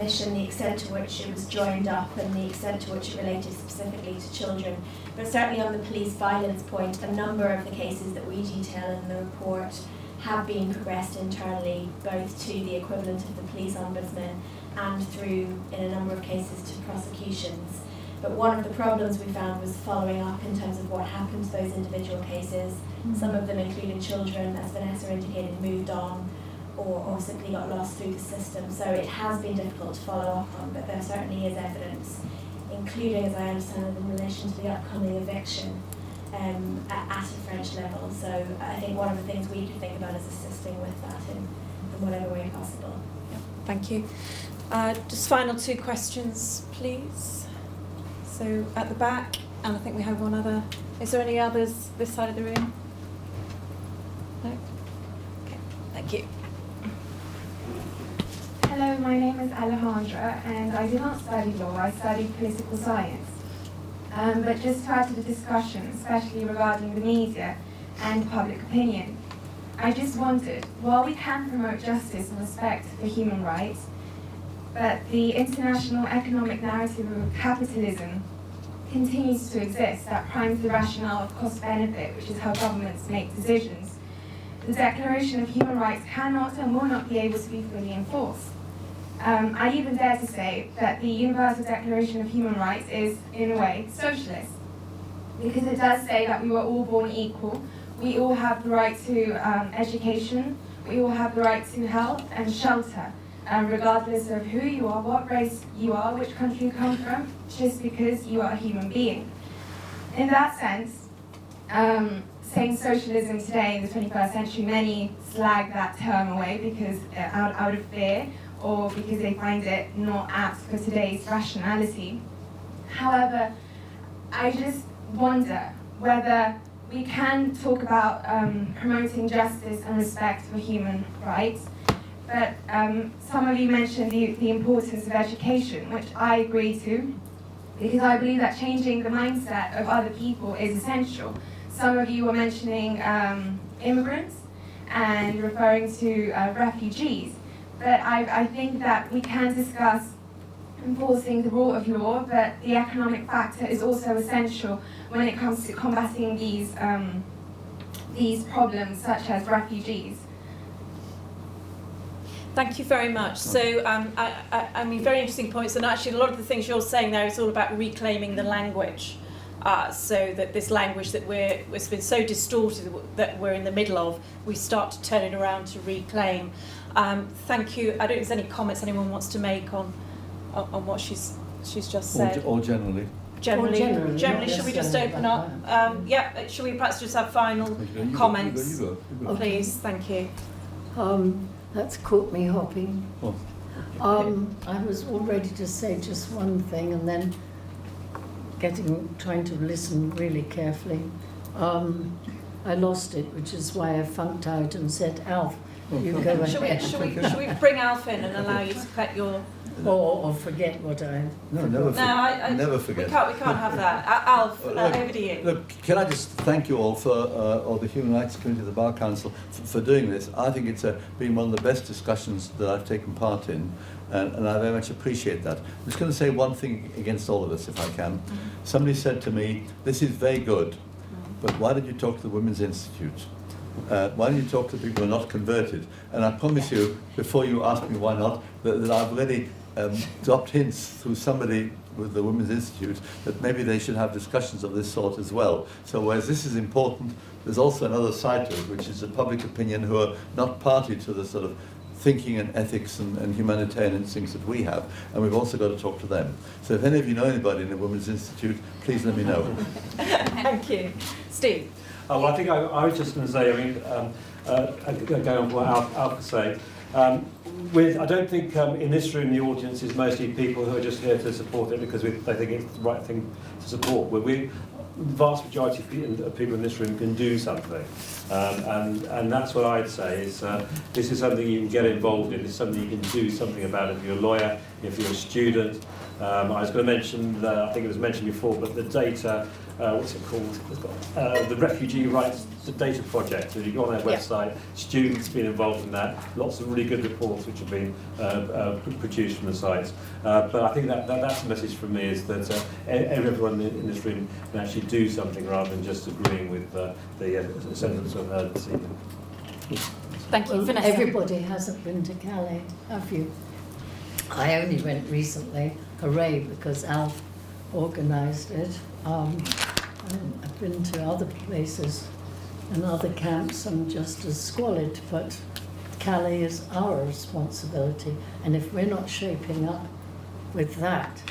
mission the extent to which it was joined up and the extent to which it related specifically to children. But certainly on the police violence point, a number of the cases that we detail in the report have been progressed internally, both to the equivalent of the police ombudsman and through, in a number of cases, to prosecutions. But one of the problems we found was following up in terms of what happened to those individual cases. Some of them, including children, as Vanessa indicated, moved on or simply got lost through the system. So it has been difficult to follow up on, but there certainly is evidence, including, as I understand it, in relation to the upcoming eviction at a French level. So I think one of the things we could think about is assisting with that in whatever way possible. Thank you. Just final two questions, please. So at the back, and I think we have one other. Is there any others this side of the room? No? Okay, thank you. Hello, my name is Alejandra, and I did not study law, I studied political science. But just to add to the discussion, especially regarding the media and public opinion, I just wondered, while we can promote justice and respect for human rights, but the international economic narrative of capitalism continues to exist that primes the rationale of cost-benefit, which is how governments make decisions. The Declaration of Human Rights cannot and will not be able to be fully enforced. I even dare to say that the Universal Declaration of Human Rights is, in a way, socialist, because it does say that we were all born equal, we all have the right to education, we all have the right to health and shelter, regardless of who you are, what race you are, which country you come from, just because you are a human being. In that sense, saying socialism today in the 21st century, many slag that term away because out of fear or because they find it not apt for today's rationality. However, I just wonder whether we can talk about promoting justice and respect for human rights, but some of you mentioned the importance of education, which I agree to, because I believe that changing the mindset of other people is essential. Some of you were mentioning immigrants and referring to refugees, but I think that we can discuss enforcing the rule of law, but the economic factor is also essential when it comes to combating these problems, such as refugees. Thank you very much. So, I mean, very interesting points, and actually a lot of the things you're saying there is all about reclaiming the language, so that this language that it's been so distorted that we're in the middle of, we start to turn it around to reclaim. Thank you. I don't know if there's any comments anyone wants to make on what she's just said. Or generally. Generally, should we just open up? Yeah, should we perhaps just have final comments? You go. Please, thank you. That's caught me hopping. Oh. I was all ready to say just one thing and then trying to listen really carefully. I lost it, which is why I funked out and said, Alf, you go ahead. Should we bring Alf in and allow you to collect your... Or forget what I... No, never forget. We can't have that. Alf, over to you. Look, can I just thank you all for, or the Human Rights Committee of the Bar Council for doing this. I think it's been one of the best discussions that I've taken part in, and I very much appreciate that. I'm just going to say one thing against all of us, if I can. Somebody said to me, this is very good, but why did you talk to the Women's Institute? Why don't you talk to people who are not converted? And I promise you, before you ask me why not, that I've already dropped hints through somebody with the Women's Institute that maybe they should have discussions of this sort as well. So whereas this is important, there's also another side to it, which is the public opinion who are not party to the sort of thinking and ethics and humanitarian instincts that we have, and we've also got to talk to them. So if any of you know anybody in the Women's Institute, please let me know. Thank you. Steve? Well, I think I was just going to say, I mean, going on what Alf was saying, I don't think in this room the audience is mostly people who are just here to support it because they think it's the right thing to support. The vast majority of people in this room can do something, and that's what I'd say is this is something you can get involved in. It's something you can do something about if you're a lawyer, if you're a student. I was going to mention, I think it was mentioned before, but the data, what's it called? The Refugee Rights Data Project. So you go on their website, students been involved in that, lots of really good reports which have been produced from the sites. But I think that's the message from me, is that everyone in this room can actually do something rather than just agreeing with the sentiments of heard this evening. Thank you. Well, Vanessa? everybody hasn't been to Calais, have you? I only went recently, hooray, because Alf organised it. I've been to other places and other camps and just as squalid, but Calais is our responsibility, and if we're not shaping up with that,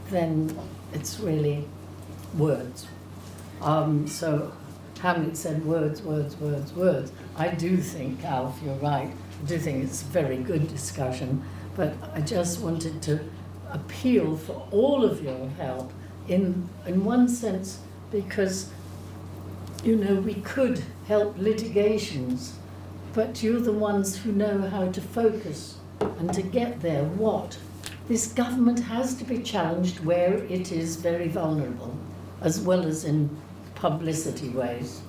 then it's really words. So Hamlet said words, words, words, words. I do think, Alf, you're right, I do think it's a very good discussion, but I just wanted to appeal for all of your help in one sense, because, you know, we could help litigations, but you're the ones who know how to focus and to get there. What? This government has to be challenged where it is very vulnerable, as well as in publicity ways,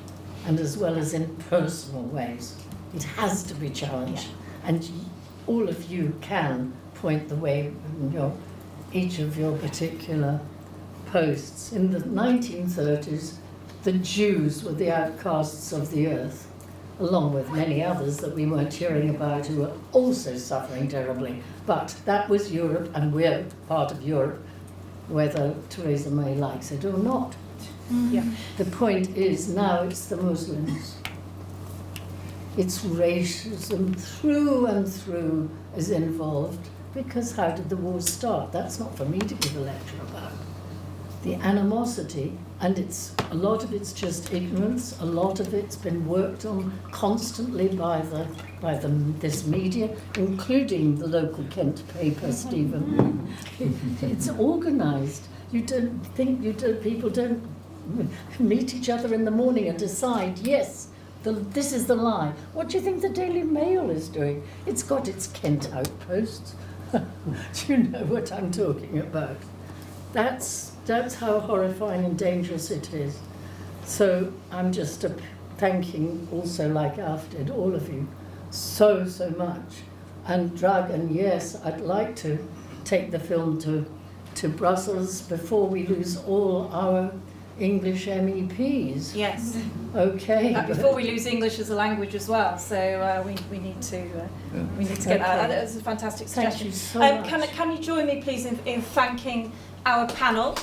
and as well as in personal ways. It has to be challenged, and all of you can point the way in each of your particular posts. In the 1930s, the Jews were the outcasts of the earth, along with many others that we weren't hearing about who were also suffering terribly. But that was Europe, and we're part of Europe, whether Theresa May likes it or not. Yeah. The point is, now it's the Muslims. It's racism through and through is involved, because how did the war start? That's not for me to give a lecture about. The animosity, and a lot of it's just ignorance, a lot of it's been worked on constantly by this media, including the local Kent paper, Stephen. It's organised. People don't meet each other in the morning and decide, yes, this is the lie. What do you think the Daily Mail is doing? It's got its Kent outposts. Do you know what I'm talking about? That's how horrifying and dangerous it is. So I'm just thanking also, like Alf did, all of you so much. And Dragan, yes, I'd like to take the film to Brussels before we lose all our English MEPs. Yes. Okay. Before we lose English as a language as well, so we need to get that. That was a fantastic suggestion. Thank you so much. Can you join me, please, in thanking our panel?